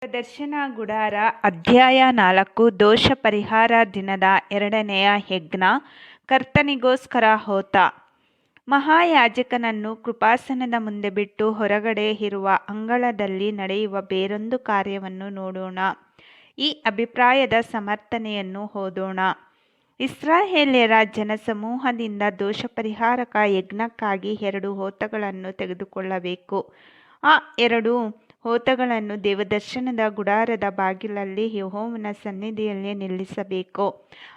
ದರ್ಶನ ಗುಡಾರ ಅಧ್ಯಾಯ 4 ದೋಷ ಪರಿಹಾರ ದಿನದ ಎರಡನೆಯ ಯಜ್ಞ. ಕರ್ತನಿಗೋಸ್ಕರ ಹೋತ. ಮಹಾಯಾಜಕನನ್ನು ಕೃಪಾಸನದ ಮುಂದೆ ಬಿಟ್ಟು ಹೊರಗಡೆ ಇರುವ ಅಂಗಳದಲ್ಲಿ ನಡೆಯುವ ಬೇರೊಂದು ಕಾರ್ಯವನ್ನು ನೋಡೋಣ. ಈ ಅಭಿಪ್ರಾಯದ ಸಮರ್ಥನೆಯನ್ನು ಓದೋಣ. ಇಸ್ರಾಯೇಲ್ಯರ ಜನಸಮೂಹದಿಂದ ದೋಷಪರಿಹಾರಕ ಯಜ್ಞಕ್ಕಾಗಿ 2 ಹೋತಗಳನ್ನು ತೆಗೆದುಕೊಳ್ಳಬೇಕು. ಆ 2 ಹೋತಗಳನ್ನು ದೇವದರ್ಶನದ ಗುಡಾರದ ಬಾಗಿಲಲ್ಲಿ ಯೆಹೋವನ ಸನ್ನಿಧಿಯಲ್ಲಿ ನಿಲ್ಲಿಸಬೇಕು.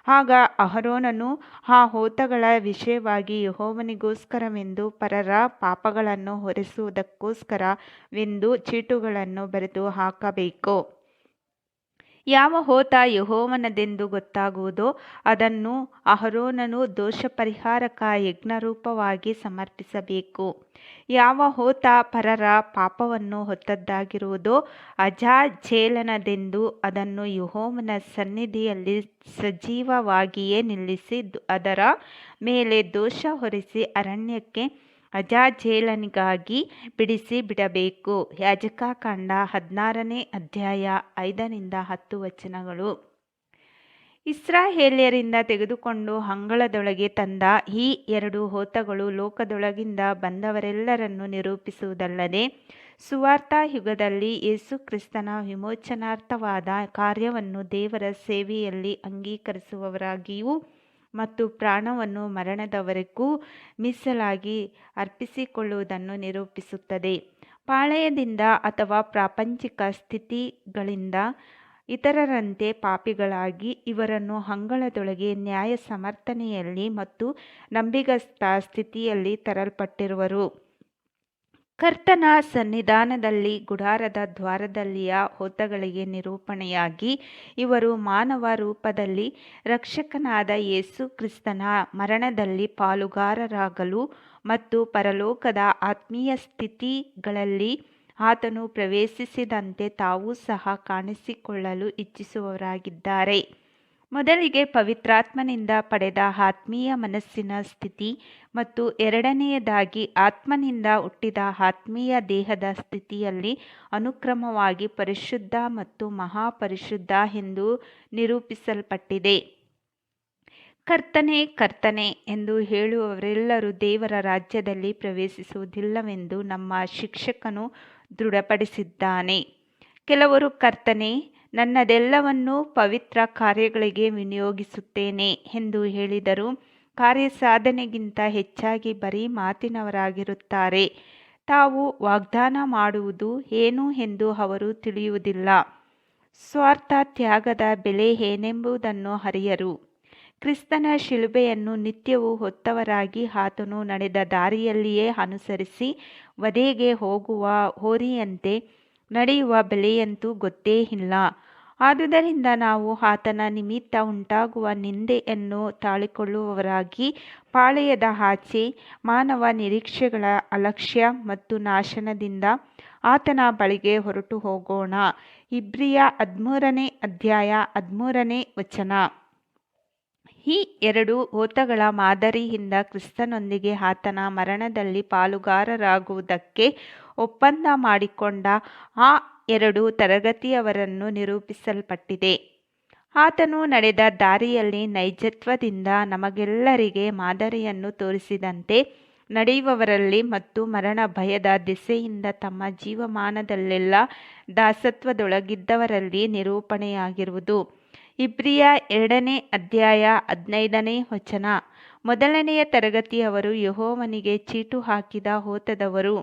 ಆಗ ಅಹರೋನನು ಆ ಹೋತಗಳ ವಿಷಯವಾಗಿ ಯೆಹೋವನಿಗೋಸ್ಕರವೆಂದು ಪರರ ಪಾಪಗಳನ್ನು ಹೊರಿಸುವುದಕ್ಕೋಸ್ಕರವೆಂದು ಚೀಟುಗಳನ್ನು ಬರೆದು ಹಾಕಬೇಕು. ಯಾವ ಹೋತ ಯೆಹೋವನದೆಂದು ಗೊತ್ತಾಗುವುದೋ ಅದನ್ನು ಅಹರೋನನು ದೋಷಪರಿಹಾರಕ ಯಜ್ಞರೂಪವಾಗಿ ಸಮರ್ಪಿಸಬೇಕು. ಯಾವ ಹೋತ ಪರರ ಪಾಪವನ್ನು ಹೊತ್ತದ್ದಾಗಿರುವುದೋ ಅಜಾಜೇಲನದೆಂದು ಅದನ್ನು ಯೆಹೋವನ ಸನ್ನಿಧಿಯಲ್ಲಿ ಸಜೀವವಾಗಿಯೇ ನಿಲ್ಲಿಸಿ ಅದರ ಮೇಲೆ ದೋಷ ಹೊರಿಸಿ ಅರಣ್ಯಕ್ಕೆ ಅಜಾಜೇಲನಿಗಾಗಿ ಬಿಡಿಸಿ ಬಿಡಬೇಕು. ಯಾಜಕಕಾಂಡ 16ನೇ ಅಧ್ಯಾಯ 5-10 ವಚನಗಳು. ಇಸ್ರಾಯೇಲ್ಯರಿಂದ ತೆಗೆದುಕೊಂಡು ಅಂಗಳದೊಳಗೆ ತಂದ ಈ 2 ಹೋತಗಳು ಲೋಕದೊಳಗಿಂದ ಬಂದವರೆಲ್ಲರನ್ನು ನಿರೂಪಿಸುವುದಲ್ಲದೆ ಸುವಾರ್ತ ಯುಗದಲ್ಲಿ ಯೇಸು ಕ್ರಿಸ್ತನ ವಿಮೋಚನಾರ್ಥವಾದ ಕಾರ್ಯವನ್ನು ದೇವರ ಸೇವೆಯಲ್ಲಿ ಅಂಗೀಕರಿಸುವವರಾಗಿಯೂ ಮತ್ತು ಪ್ರಾಣವನ್ನು ಮರಣದವರೆಗೂ ಮೀಸಲಾಗಿ ಅರ್ಪಿಸಿಕೊಳ್ಳುವುದನ್ನು ನಿರೂಪಿಸುತ್ತದೆ. ಪಾಳೆಯದಿಂದ ಅಥವಾ ಪ್ರಾಪಂಚಿಕ ಸ್ಥಿತಿಗಳಿಂದ ಇತರರಂತೆ ಪಾಪಿಗಳಾಗಿ ಇವರನ್ನು ಅಂಗಳದೊಳಗೆ ನ್ಯಾಯ ಸಮರ್ಥನೆಯಲ್ಲಿ ಮತ್ತು ನಂಬಿಗಸ್ತ ಸ್ಥಿತಿಯಲ್ಲಿ ತರಲ್ಪಟ್ಟಿರುವರು. ಕರ್ತನ ಸನ್ನಿಧಾನದಲ್ಲಿ ಗುಡಾರದ ದ್ವಾರದಲ್ಲಿಯ ಹೋತಗಳಿಗೆ ನಿರೂಪಣೆಯಾಗಿ ಇವರು ಮಾನವ ರೂಪದಲ್ಲಿ ರಕ್ಷಕನಾದ ಯೇಸು ಕ್ರಿಸ್ತನ ಮರಣದಲ್ಲಿ ಪಾಲುಗಾರರಾಗಲು ಮತ್ತು ಪರಲೋಕದ ಆತ್ಮೀಯ ಸ್ಥಿತಿಗಳಲ್ಲಿ ಆತನು ಪ್ರವೇಶಿಸಿದಂತೆ ತಾವೂ ಸಹ ಕಾಣಿಸಿಕೊಳ್ಳಲು ಇಚ್ಛಿಸುವವರಾಗಿದ್ದಾರೆ. ಮೊದಲಿಗೆ ಪವಿತ್ರಾತ್ಮನಿಂದ ಪಡೆದ ಆತ್ಮೀಯ ಮನಸ್ಸಿನ ಸ್ಥಿತಿ ಮತ್ತು ಎರಡನೆಯದಾಗಿ ಆತ್ಮನಿಂದ ಹುಟ್ಟಿದ ಆತ್ಮೀಯ ದೇಹದ ಸ್ಥಿತಿಯಲ್ಲಿ ಅನುಕ್ರಮವಾಗಿ ಪರಿಶುದ್ಧ ಮತ್ತು ಮಹಾಪರಿಶುದ್ಧ ಎಂದು ನಿರೂಪಿಸಲ್ಪಟ್ಟಿದೆ. ಕರ್ತನೇ ಕರ್ತನೇ ಎಂದು ಹೇಳುವವರೆಲ್ಲರೂ ದೇವರ ರಾಜ್ಯದಲ್ಲಿ ಪ್ರವೇಶಿಸುವುದಿಲ್ಲವೆಂದು ನಮ್ಮ ಶಿಕ್ಷಕನು ದೃಢಪಡಿಸಿದ್ದಾನೆ. ಕೆಲವರು ಕರ್ತನೇ, ನನ್ನದೆಲ್ಲವನ್ನೂ ಪವಿತ್ರ ಕಾರ್ಯಗಳಿಗೆ ವಿನಿಯೋಗಿಸುತ್ತೇನೆ ಎಂದು ಹೇಳಿದರೂ ಕಾರ್ಯಸಾಧನೆಗಿಂತ ಹೆಚ್ಚಾಗಿ ಬರೀ ಮಾತಿನವರಾಗಿರುತ್ತಾರೆ. ತಾವು ವಾಗ್ದಾನ ಮಾಡುವುದು ಏನು ಎಂದು ಅವರು ತಿಳಿಯುವುದಿಲ್ಲ. ಸ್ವಾರ್ಥ ತ್ಯಾಗದ ಬೆಲೆ ಏನೆಂಬುದನ್ನು ಅರಿಯರು. ಕ್ರಿಸ್ತನ ಶಿಲುಬೆಯನ್ನು ನಿತ್ಯವೂ ಹೊತ್ತವರಾಗಿ ಆತನು ನಡೆದ ದಾರಿಯಲ್ಲಿಯೇ ಅನುಸರಿಸಿ ವಧೆಗೆ ಹೋಗುವ ಹೋರಿಯಂತೆ ನಡೆಯುವ ಬೆಲೆಯಂತೂ ಗೊತ್ತೇ ಇಲ್ಲ. ಆದುದರಿಂದ ನಾವು ಆತನ ನಿಮಿತ್ತ ಉಂಟಾಗುವ ನಿಂದೆಯನ್ನು ತಾಳಿಕೊಳ್ಳುವವರಾಗಿ ಪಾಳೆಯದ ಆಚೆ ಮಾನವ ನಿರೀಕ್ಷೆಗಳ ಅಲಕ್ಷ್ಯ ಮತ್ತು ನಾಶನದಿಂದ ಆತನ ಬಳಿಗೆ ಹೊರಟು ಹೋಗೋಣ. ಇಬ್ರಿಯ 13ನೇ ಅಧ್ಯಾಯ 13ನೇ ವಚನ. ಈ 2 ಹೋತಗಳ ಮಾದರಿಯಿಂದ ಕ್ರಿಸ್ತನೊಂದಿಗೆ ಆತನ ಮರಣದಲ್ಲಿ ಪಾಲುಗಾರರಾಗುವುದಕ್ಕೆ ಒಪ್ಪಂದ ಮಾಡಿಕೊಂಡ ಆ 2 ತರಗತಿಯವರನ್ನು ನಿರೂಪಿಸಲ್ಪಟ್ಟಿದೆ. ಆತನು ನಡೆದ ದಾರಿಯಲ್ಲಿ ನೈಜತ್ವದಿಂದ ನಮಗೆಲ್ಲರಿಗೆ ಮಾದರಿಯನ್ನು ತೋರಿಸಿದಂತೆ ನಡೆಯುವವರಲ್ಲಿ ಮತ್ತು ಮರಣ ಭಯದ ದೆಸೆಯಿಂದ ತಮ್ಮ ಜೀವಮಾನದಲ್ಲೆಲ್ಲ ದಾಸತ್ವದೊಳಗಿದ್ದವರಲ್ಲಿ ನಿರೂಪಣೆಯಾಗಿರುವುದು. ಇಬ್ರಿಯ 2ನೇ ಅಧ್ಯಾಯ 15ನೇ ವಚನ. ಮೊದಲನೆಯ ತರಗತಿಯವರು ಯೆಹೋವನಿಗೆ ಚೀಟು ಹಾಕಿದ ಹೋತದವರು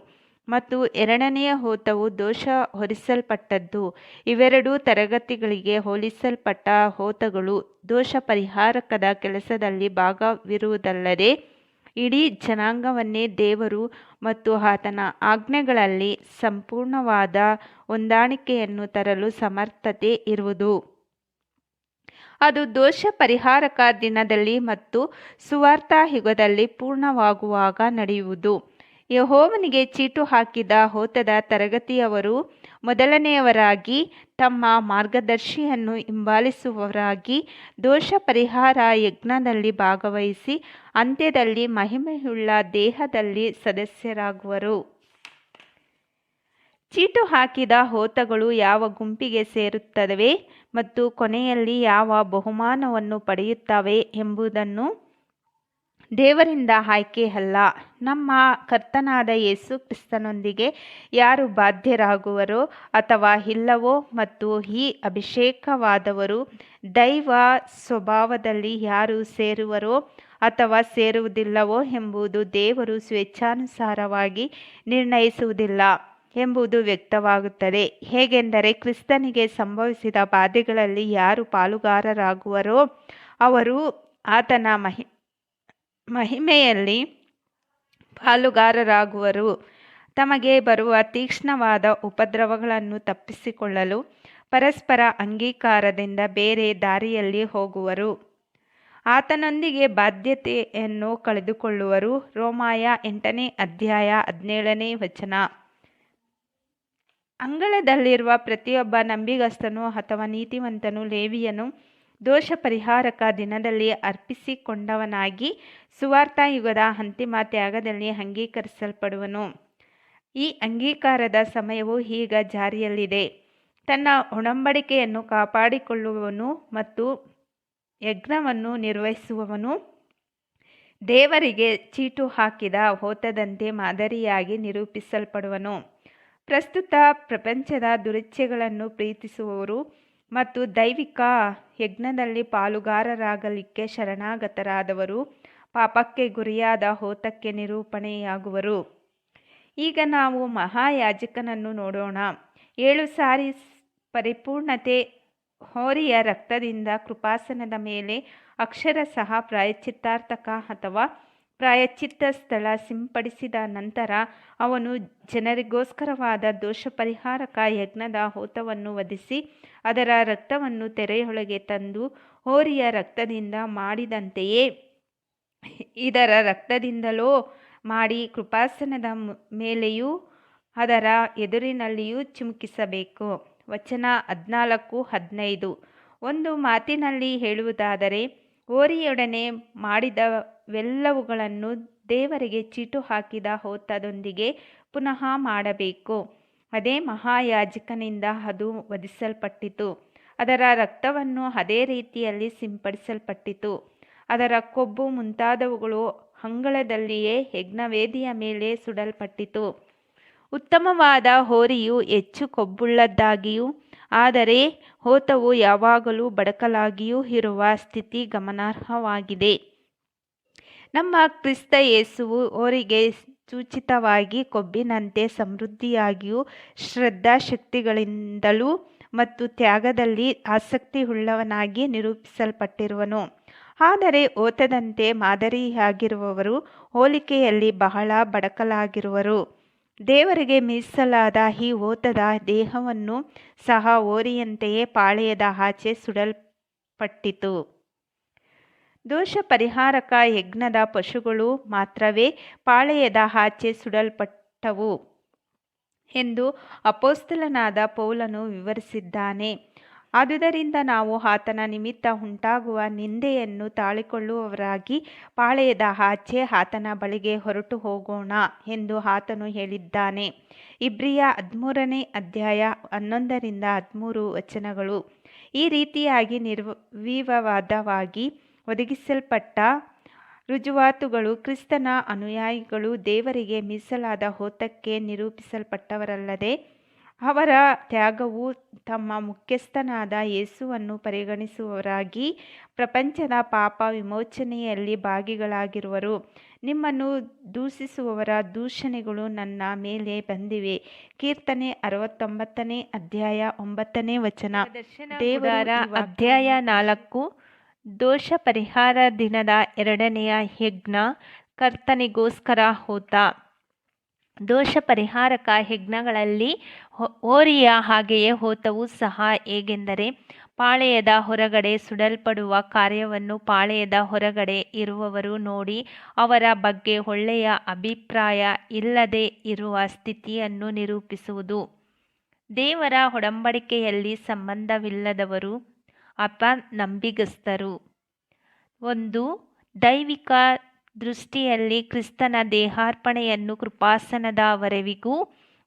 ಮತ್ತು ಎರಡನೆಯ ಹೋತವು ದೋಷ ಹೊರಿಸಲ್ಪಟ್ಟದ್ದು. ಇವೆರಡೂ ತರಗತಿಗಳಿಗೆ ಹೋಲಿಸಲ್ಪಟ್ಟ ಹೋತಗಳು ದೋಷ ಪರಿಹಾರಕದ ಕೆಲಸದಲ್ಲಿ ಭಾಗವಿರುವುದಲ್ಲದೆ ಇಡೀ ಜನಾಂಗವನ್ನೇ ದೇವರು ಮತ್ತು ಆತನ ಆಜ್ಞೆಗಳಲ್ಲಿ ಸಂಪೂರ್ಣವಾದ ಹೊಂದಾಣಿಕೆಯನ್ನು ತರಲು ಸಮರ್ಥತೆ ಇರುವುದು. ಅದು ದೋಷ ಪರಿಹಾರಕ ದಿನದಲ್ಲಿ ಮತ್ತು ಸುವಾರ್ತ ಯುಗದಲ್ಲಿ ಪೂರ್ಣವಾಗುವಾಗ ನಡೆಯುವುದು. ಯೆಹೋವನಿಗೆ ಚೀಟು ಹಾಕಿದ ಹೋತದ ತರಗತಿಯವರು ಮೊದಲನೆಯವರಾಗಿ ತಮ್ಮ ಮಾರ್ಗದರ್ಶಿಯನ್ನು ಹಿಂಬಾಲಿಸುವವರಾಗಿ ದೋಷ ಪರಿಹಾರ ಯಜ್ಞದಲ್ಲಿ ಭಾಗವಹಿಸಿ ಅಂತ್ಯದಲ್ಲಿ ಮಹಿಮೆಯುಳ್ಳ ದೇಹದಲ್ಲಿ ಸದಸ್ಯರಾಗುವರು. ಚೀಟು ಹಾಕಿದ ಹೋತಗಳು ಯಾವ ಗುಂಪಿಗೆ ಸೇರುತ್ತವೆ ಮತ್ತು ಕೊನೆಯಲ್ಲಿ ಯಾವ ಬಹುಮಾನವನ್ನು ಪಡೆಯುತ್ತವೆ ಎಂಬುದನ್ನು ದೇವರಿಂದ ಆಯ್ಕೆ ಅಲ್ಲ. ನಮ್ಮ ಕರ್ತನಾದ ಯೇಸು ಕ್ರಿಸ್ತನೊಂದಿಗೆ ಯಾರು ಬಾಧ್ಯರಾಗುವರೋ ಅಥವಾ ಇಲ್ಲವೋ ಮತ್ತು ಈ ಅಭಿಷೇಕವಾದವರು ದೈವ ಸ್ವಭಾವದಲ್ಲಿ ಯಾರು ಸೇರುವರೋ ಅಥವಾ ಸೇರುವುದಿಲ್ಲವೋ ಎಂಬುದು ದೇವರು ಸ್ವೇಚ್ಛಾನುಸಾರವಾಗಿ ನಿರ್ಣಯಿಸುವುದಿಲ್ಲ ಎಂಬುದು ವ್ಯಕ್ತವಾಗುತ್ತದೆ. ಹೇಗೆಂದರೆ ಕ್ರಿಸ್ತನಿಗೆ ಸಂಭವಿಸಿದ ಬಾಧೆಗಳಲ್ಲಿ ಯಾರು ಪಾಲುಗಾರರಾಗುವರೋ ಅವರು ಆತನ ಮಹಿಮೆಯಲ್ಲಿ ಪಾಲುಗಾರರಾಗುವರು. ತಮಗೆ ಬರುವ ತೀಕ್ಷ್ಣವಾದ ಉಪದ್ರವಗಳನ್ನು ತಪ್ಪಿಸಿಕೊಳ್ಳಲು ಪರಸ್ಪರ ಅಂಗೀಕಾರದಿಂದ ಬೇರೆ ದಾರಿಯಲ್ಲಿ ಹೋಗುವರು. ಆತನೊಂದಿಗೆ ಬಾಧ್ಯತೆಯನ್ನು ಕಳೆದುಕೊಳ್ಳುವರು. ರೋಮಾಯ 8ನೇ ಅಧ್ಯಾಯ 17ನೇ ವಚನ. ಅಂಗಳದಲ್ಲಿರುವ ಪ್ರತಿಯೊಬ್ಬ ನಂಬಿಗಸ್ತನು ಅಥವಾ ನೀತಿವಂತನು ಲೇವಿಯನು ದೋಷ ಪರಿಹಾರಕ ದಿನದಲ್ಲಿ ಅರ್ಪಿಸಿಕೊಂಡವನಾಗಿ ಸುವಾರ್ಥ ಯುಗದ ಅಂತಿಮ ತ್ಯಾಗದಲ್ಲಿ ಅಂಗೀಕರಿಸಲ್ಪಡುವನು. ಈ ಅಂಗೀಕಾರದ ಸಮಯವು ಈಗ ಜಾರಿಯಲ್ಲಿದೆ. ತನ್ನ ಒಡಂಬಡಿಕೆಯನ್ನು ಕಾಪಾಡಿಕೊಳ್ಳುವವನು ಮತ್ತು ಯಜ್ಞವನ್ನು ನಿರ್ವಹಿಸುವವನು ದೇವರಿಗೆ ಚೀಟು ಹಾಕಿದ ಹೋತದಂತೆ ಮಾದರಿಯಾಗಿ ನಿರೂಪಿಸಲ್ಪಡುವನು. ಪ್ರಸ್ತುತ ಪ್ರಪಂಚದ ದುರಿಚ್ಛೆಗಳನ್ನು ಪ್ರೀತಿಸುವವರು ಮತ್ತು ದೈವಿಕ ಯಜ್ಞದಲ್ಲಿ ಪಾಲುಗಾರರಾಗಲಿಕ್ಕೆ ಶರಣಾಗತರಾದವರು ಪಾಪಕ್ಕೆ ಗುರಿಯಾದ ಹೋತಕ್ಕೆ ನಿರೂಪಣೆಯಾಗುವರು. ಈಗ ನಾವು ಮಹಾಯಾಜಕನನ್ನು ನೋಡೋಣ. 7 ಸಾರಿ ಪರಿಪೂರ್ಣತೆ ಹೋರಿಯ ರಕ್ತದಿಂದ ಕೃಪಾಸನದ ಮೇಲೆ ಅಕ್ಷರಶಃ ಪ್ರಾಯಶ್ಚಿತ್ತಾರ್ಥಕ ಅಥವಾ ಪ್ರಾಯಶ್ಚಿತ್ತ ಸ್ಥಳ ಸಿಂಪಡಿಸಿದ ನಂತರ ಅವನು ಜನರಿಗೋಸ್ಕರವಾದ ದೋಷಪರಿಹಾರಕ ಯಜ್ಞದ ಹೋತವನ್ನು ವಧಿಸಿ ಅದರ ರಕ್ತವನ್ನು ತೆರೆಯೊಳಗೆ ತಂದು ಹೋರಿಯ ರಕ್ತದಿಂದ ಮಾಡಿದಂತೆಯೇ ಇದರ ರಕ್ತದಿಂದಲೋ ಮಾಡಿ ಕೃಪಾಸನದ ಮೇಲೆಯೂ ಅದರ ಎದುರಿನಲ್ಲಿಯೂ ಚಿಮುಕಿಸಬೇಕು. ವಚನ 14-15. ಒಂದು ಮಾತಿನಲ್ಲಿ ಹೇಳುವುದಾದರೆ ಹೋರಿಯೊಡನೆ ಮಾಡಿದವೆಲ್ಲವುಗಳನ್ನು ದೇವರಿಗೆ ಚೀಟು ಹಾಕಿದ ಹೋತದೊಂದಿಗೆ ಪುನಃ ಮಾಡಬೇಕು. ಅದೇ ಮಹಾಯಾಜಕನಿಂದ ಅದು ವಧಿಸಲ್ಪಟ್ಟಿತು. ಅದರ ರಕ್ತವನ್ನು ಅದೇ ರೀತಿಯಲ್ಲಿ ಸಿಂಪಡಿಸಲ್ಪಟ್ಟಿತು. ಅದರ ಕೊಬ್ಬು ಮುಂತಾದವುಗಳು ಅಂಗಳದಲ್ಲಿಯೇ ಯಜ್ಞವೇದಿಯ ಮೇಲೆ ಸುಡಲ್ಪಟ್ಟಿತು. ಉತ್ತಮವಾದ ಹೋರಿಯು ಹೆಚ್ಚು ಕೊಬ್ಬುಳ್ಳದ್ದಾಗಿಯೂ ಆದರೆ ಹೋತವು ಯಾವಾಗಲೂ ಬಡಕಲಾಗಿಯೂ ಇರುವ ಸ್ಥಿತಿ ಗಮನಾರ್ಹವಾಗಿದೆ. ನಮ್ಮ ಕ್ರಿಸ್ತ ಯೇಸುವು ಹೋರಿಗೆ ಸೂಚಿತವಾಗಿ ಕೊಬ್ಬಿನಂತೆ ಸಮೃದ್ಧಿಯಾಗಿಯೂ ಶ್ರದ್ಧಾಶಕ್ತಿಗಳಿಂದಲೂ ಮತ್ತು ತ್ಯಾಗದಲ್ಲಿ ಆಸಕ್ತಿಯುಳ್ಳವನಾಗಿ ನಿರೂಪಿಸಲ್ಪಟ್ಟಿರುವನು. ಆದರೆ ಹೋತದಂತೆ ಮಾದರಿಯಾಗಿರುವವರು ಹೋಲಿಕೆಯಲ್ಲಿ ಬಹಳ ಬಡಕಲಾಗಿರುವರು. ದೇವರಿಗೆ ಮೀಸಲಾದ ಈ ಹೋತದ ದೇಹವನ್ನು ಸಹ ಹೋರಿಯಂತೆಯೇ ಪಾಳೆಯದ ಆಚೆ ಸುಡಲ್ಪಟ್ಟಿತು. ದೋಷ ಪರಿಹಾರಕ ಯಜ್ಞದ ಪಶುಗಳು ಮಾತ್ರವೇ ಪಾಳೆಯದ ಆಚೆ ಸುಡಲ್ಪಟ್ಟವು ಎಂದು ಅಪೊಸ್ತಲನಾದ ಪೌಲನು ವಿವರಿಸಿದ್ದಾನೆ. ಆದುದರಿಂದ ನಾವು ಆತನ ನಿಮಿತ್ತ ಉಂಟಾಗುವ ನಿಂದೆಯನ್ನು ತಾಳಿಕೊಳ್ಳುವವರಾಗಿ ಪಾಳೆಯದ ಆಚೆ ಆತನ ಬಳಿಗೆ ಹೊರಟು ಹೋಗೋಣ ಎಂದು ಆತನು ಹೇಳಿದ್ದಾನೆ. ಇಬ್ರಿಯ 13ನೇ ಅಧ್ಯಾಯ 11-13 ವಚನಗಳು. ಈ ರೀತಿಯಾಗಿ ನಿರ್ವಿವಾದವಾಗಿ ಒದಗಿಸಲ್ಪಟ್ಟ ರುಜುವಾತುಗಳು ಕ್ರಿಸ್ತನ ಅನುಯಾಯಿಗಳು ದೇವರಿಗೆ ಮೀಸಲಾದ ಹೋತಕ್ಕೆ ನಿರೂಪಿಸಲ್ಪಟ್ಟವರಲ್ಲದೆ ಅವರ ತ್ಯಾಗವು ತಮ್ಮ ಮುಖ್ಯಸ್ಥನಾದ ಯೇಸುವನ್ನು ಪರಿಗಣಿಸುವವರಾಗಿ ಪ್ರಪಂಚದ ಪಾಪ ವಿಮೋಚನೆಯಲ್ಲಿ ಭಾಗಿಗಳಾಗಿರುವರು. ನಿಮ್ಮನ್ನು ದೂಷಿಸುವವರ ದೂಷಣೆಗಳು ನನ್ನ ಮೇಲೆ ಬಂದಿವೆ. ಕೀರ್ತನೆ 69ನೇ ಅಧ್ಯಾಯ 9ನೇ ವಚನ. ದೇವರ ಅಧ್ಯಾಯ 4. ದೋಷ ಪರಿಹಾರ ದಿನದ 2ನೆಯ ಯಜ್ಞ ಕರ್ತನಿಗೋಸ್ಕರ ಹೋತ. ದೋಷ ಪರಿಹಾರಕ ಯಜ್ಞಗಳಲ್ಲಿ ಹೋರಿಯ ಹಾಗೆಯೇ ಹೋತವೂ ಸಹ ಹೇಗೆಂದರೆ ಪಾಳೆಯದ ಹೊರಗಡೆ ಸುಡಲ್ಪಡುವ ಕಾರ್ಯವನ್ನು ಪಾಳೆಯದ ಹೊರಗಡೆ ಇರುವವರು ನೋಡಿ ಅವರ ಬಗ್ಗೆ ಒಳ್ಳೆಯ ಅಭಿಪ್ರಾಯ ಇಲ್ಲದೆ ಇರುವ ಸ್ಥಿತಿಯನ್ನು ನಿರೂಪಿಸುವುದು. ದೇವರ ಒಡಂಬಡಿಕೆಯಲ್ಲಿ ಸಂಬಂಧವಿಲ್ಲದವರು ಅಪನಂಬಿಗಸ್ತರು. 1. ದೈವಿಕ ದೃಷ್ಟಿಯಲ್ಲಿ ಕ್ರಿಸ್ತನ ದೇಹಾರ್ಪಣೆಯನ್ನು ಕೃಪಾಸನದವರೆವಿಗೂ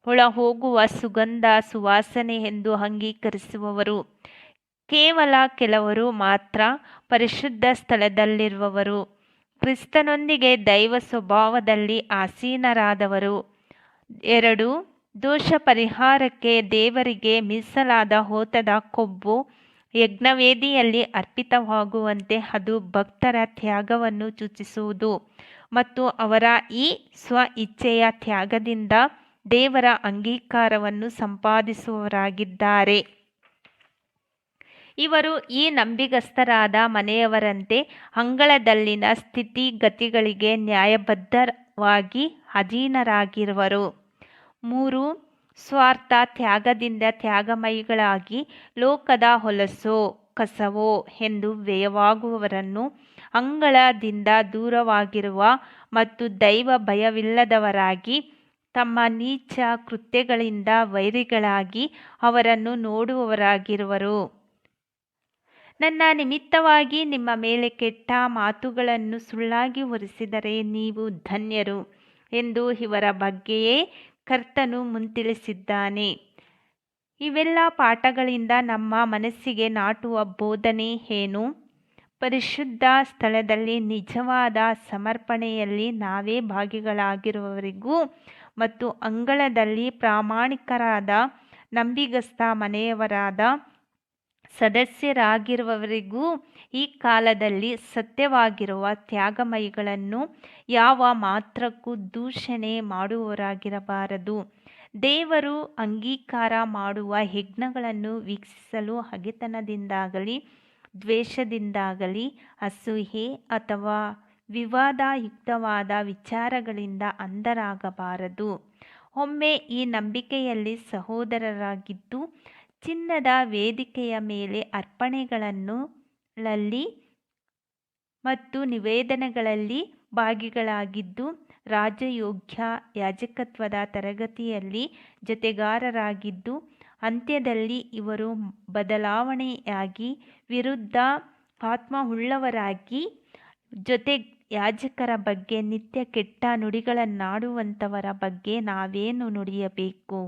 ಒಳಹೋಗುವ ಸುಗಂಧ ಸುವಾಸನೆ ಎಂದು ಅಂಗೀಕರಿಸುವವರು. ಕೇವಲ ಕೆಲವರು ಮಾತ್ರ ಪರಿಶುದ್ಧ ಸ್ಥಳದಲ್ಲಿರುವವರು, ಕ್ರಿಸ್ತನೊಂದಿಗೆ ದೈವ ಸ್ವಭಾವದಲ್ಲಿ ಆಸೀನರಾದವರು. 2. ದೋಷ ಪರಿಹಾರಕ್ಕೆ ದೇವರಿಗೆ ಮೀಸಲಾದ ಹೋತದ ಕೊಬ್ಬು ಯಜ್ಞವೇದಿಯಲ್ಲಿ ಅರ್ಪಿತವಾಗುವಂತೆ ಅದು ಭಕ್ತರ ತ್ಯಾಗವನ್ನು ಸೂಚಿಸುವುದು ಮತ್ತು ಅವರ ಈ ಸ್ವ ಇಚ್ಛೆಯ ತ್ಯಾಗದಿಂದ ದೇವರ ಅಂಗೀಕಾರವನ್ನು ಸಂಪಾದಿಸುವವರಾಗಿದ್ದಾರೆ. ಇವರು ಈ ನಂಬಿಗಸ್ತರಾದ ಮನೆಯವರಂತೆ ಅಂಗಳದಲ್ಲಿನ ಸ್ಥಿತಿಗತಿಗಳಿಗೆ ನ್ಯಾಯಬದ್ಧವಾಗಿ ಅಧೀನರಾಗಿರುವರು. 3. ಸ್ವಾರ್ಥ ತ್ಯಾಗದಿಂದ ತ್ಯಾಗಮಯಿಗಳಾಗಿ ಲೋಕದ ಹೊಲಸೋ ಕಸವೋ ಎಂದು ವ್ಯಯವಾಗುವವರನ್ನು, ಅಂಗಳದಿಂದ ದೂರವಾಗಿರುವ ಮತ್ತು ದೈವ ಭಯವಿಲ್ಲದವರಾಗಿ ತಮ್ಮ ನೀಚ ಕೃತ್ಯಗಳಿಂದ ವೈರಿಗಳಾಗಿ ಅವರನ್ನು ನೋಡುವವರಾಗಿರುವರು. ನನ್ನ ನಿಮಿತ್ತವಾಗಿ ನಿಮ್ಮ ಮೇಲೆ ಕೆಟ್ಟ ಮಾತುಗಳನ್ನು ಸುಳ್ಳಾಗಿ ಹೊರಿಸಿದರೆ ನೀವು ಧನ್ಯರು ಎಂದು ಇವರ ಬಗ್ಗೆಯೇ ಕರ್ತನು ಮುಂತಿಳಿಸಿದ್ದಾನೆ. ಇವೆಲ್ಲ ಪಾಠಗಳಿಂದ ನಮ್ಮ ಮನಸ್ಸಿಗೆ ನಾಟುವ ಬೋಧನೆ ಏನು? ಪರಿಶುದ್ಧ ಸ್ಥಳದಲ್ಲಿ ನಿಜವಾದ ಸಮರ್ಪಣೆಯಲ್ಲಿ ನಾವೇ ಭಾಗಿಗಳಾಗಿರುವವರಿಗೂ ಮತ್ತು ಅಂಗಳದಲ್ಲಿ ಪ್ರಾಮಾಣಿಕರಾದ ನಂಬಿಗಸ್ತ ಮನೆಯವರಾದ ಸದಸ್ಯರಾಗಿರುವವರಿಗೂ ಈ ಕಾಲದಲ್ಲಿ ಸತ್ಯವಾಗಿರುವ ತ್ಯಾಗಮಯಿಗಳನ್ನು ಯಾವ ಮಾತ್ರಕ್ಕೂ ದೂಷಣೆ ಮಾಡುವವರಾಗಿರಬಾರದು. ದೇವರು ಅಂಗೀಕಾರ ಮಾಡುವ ಯಜ್ಞಗಳನ್ನು ವೀಕ್ಷಿಸಲು ಹಗೆತನದಿಂದಾಗಲಿ ದ್ವೇಷದಿಂದಾಗಲಿ ಅಸೂಯೆ ಅಥವಾ ವಿವಾದಯುಕ್ತವಾದ ವಿಚಾರಗಳಿಂದ ಅಂಧರಾಗಬಾರದು. ಒಮ್ಮೆ ಈ ನಂಬಿಕೆಯಲ್ಲಿ ಸಹೋದರರಾಗಿದ್ದು ಚಿನ್ನದ ವೇದಿಕೆಯ ಮೇಲೆ ಅರ್ಪಣೆಗಳಲ್ಲಿ ಮತ್ತು ನಿವೇದನೆಗಳಲ್ಲಿ ಭಾಗಿಗಳಾಗಿದ್ದು ರಾಜಯೋಗ್ಯ ಯಾಜಕತ್ವದ ತರಗತಿಯಲ್ಲಿ ಜೊತೆಗಾರರಾಗಿದ್ದು ಅಂತ್ಯದಲ್ಲಿ ಇವರು ಬದಲಾವಣೆಯಾಗಿ ವಿರುದ್ಧ ಆತ್ಮವುಳ್ಳವರಾಗಿ ಜೊತೆ ಯಾಜಕರ ಬಗ್ಗೆ ನಿತ್ಯ ಕೆಟ್ಟ ನುಡಿಗಳನ್ನಾಡುವಂಥವರ ಬಗ್ಗೆ ನಾವೇನು ನುಡಿಯಬೇಕು?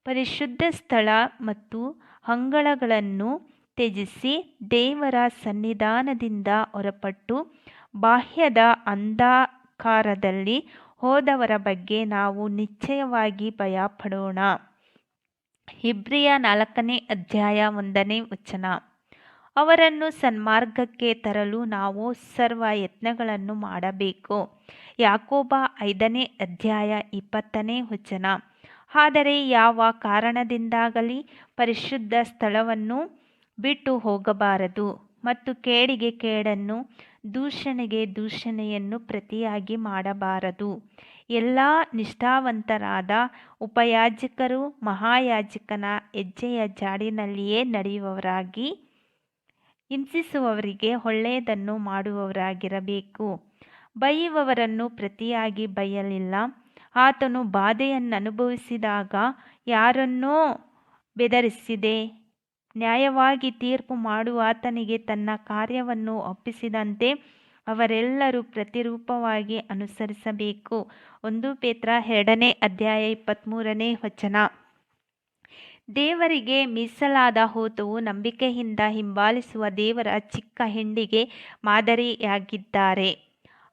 ಪರಿಶುದ್ಧ ಸ್ಥಳ ಮತ್ತು ಅಂಗಳಗಳನ್ನು ತ್ಯಜಿಸಿ ದೇವರ ಸನ್ನಿಧಾನದಿಂದ ಹೊರಪಟ್ಟು ಬಾಹ್ಯದ ಅಂಧಕಾರದಲ್ಲಿ ಹೋದವರ ಬಗ್ಗೆ ನಾವು ನಿಶ್ಚಯವಾಗಿ ಭಯಪಡೋಣ. ಇಬ್ರಿಯ 4ನೇ ಅಧ್ಯಾಯ 1ನೇ ವಚನ. ಅವರನ್ನು ಸನ್ಮಾರ್ಗಕ್ಕೆ ತರಲು ನಾವು ಸರ್ವ ಯತ್ನಗಳನ್ನು ಮಾಡಬೇಕು. ಯಾಕೋಬ 5ನೇ ಅಧ್ಯಾಯ 20ನೇ ವಚನ. ಆದರೆ ಯಾವ ಕಾರಣದಿಂದಾಗಲಿ ಪರಿಶುದ್ಧ ಸ್ಥಳವನ್ನು ಬಿಟ್ಟು ಹೋಗಬಾರದು ಮತ್ತು ಕೇಡಿಗೆ ಕೇಡನ್ನು ದೂಷಣೆಗೆ ದೂಷಣೆಯನ್ನು ಪ್ರತಿಯಾಗಿ ಮಾಡಬಾರದು. ಎಲ್ಲ ನಿಷ್ಠಾವಂತರಾದ ಉಪಯಾಜಕರು ಮಹಾಯಾಜಕನ ಹೆಜ್ಜೆಯ ಜಾಡಿನಲ್ಲಿಯೇ ನಡೆಯುವವರಾಗಿ ಹಿಂಸಿಸುವವರಿಗೆ ಒಳ್ಳೆಯದನ್ನು ಮಾಡುವವರಾಗಿರಬೇಕು. ಬೈಯುವವರನ್ನು ಪ್ರತಿಯಾಗಿ ಬೈಯಲಿಲ್ಲ. ಆತನು ಬಾಧೆಯನ್ನನುಭವಿಸಿದಾಗ ಯಾರನ್ನೋ ಬೆದರಿಸದೆ ನ್ಯಾಯವಾಗಿ ತೀರ್ಪು ಮಾಡುವಾತನಿಗೆ ತನ್ನ ಕಾರ್ಯವನ್ನು ಒಪ್ಪಿಸಿದಂತೆ ಅವರೆಲ್ಲರೂ ಪ್ರತಿರೂಪವಾಗಿ ಅನುಸರಿಸಬೇಕು. 1 ಪೇತ್ರ 2ನೇ ಅಧ್ಯಾಯ 23ನೇ ವಚನ. ದೇವರಿಗೆ ಮೀಸಲಾದ ಹೋತವು ನಂಬಿಕೆಯಿಂದ ಹಿಂಬಾಲಿಸುವ ದೇವರ ಚಿಕ್ಕ ಹಿಂಡಿಗೆ ಮಾದರಿಯಾಗಿದ್ದಾರೆ.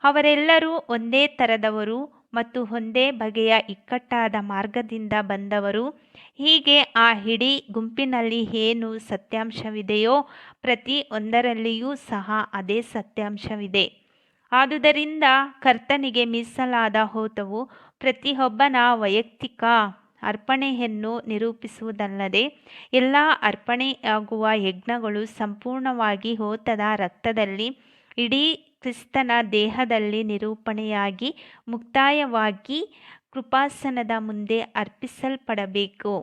ಅವರೆಲ್ಲರೂ ಒಂದೇ ಥರದವರು ಮತ್ತು ಒಂದೇ ಬಗೆಯ ಇಕ್ಕಟ್ಟಾದ ಮಾರ್ಗದಿಂದ ಬಂದವರು. ಹೀಗೆ ಆ ಇಡೀ ಗುಂಪಿನಲ್ಲಿ ಏನು ಸತ್ಯಾಂಶವಿದೆಯೋ ಪ್ರತಿ ಒಂದರಲ್ಲಿಯೂ ಸಹ ಅದೇ ಸತ್ಯಾಂಶವಿದೆ. ಆದುದರಿಂದ ಕರ್ತನಿಗೆ ಮೀಸಲಾದ ಹೋತವು ಪ್ರತಿಯೊಬ್ಬನ ವೈಯಕ್ತಿಕ ಅರ್ಪಣೆಯನ್ನು ನಿರೂಪಿಸುವುದಲ್ಲದೆ ಎಲ್ಲ ಅರ್ಪಣೆಯಾಗುವ ಯಜ್ಞಗಳು ಸಂಪೂರ್ಣವಾಗಿ ಹೋತದ ರಕ್ತದಲ್ಲಿ ಇಡೀ ಕ್ರಿಸ್ತನ ದೇಹದಲ್ಲಿ ನಿರೂಪಣೆಯಾಗಿ ಮುಕ್ತಾಯವಾಗಿ ಕೃಪಾಸನದ ಮುಂದೆ ಅರ್ಪಿಸಲ್ಪಡಬೇಕು.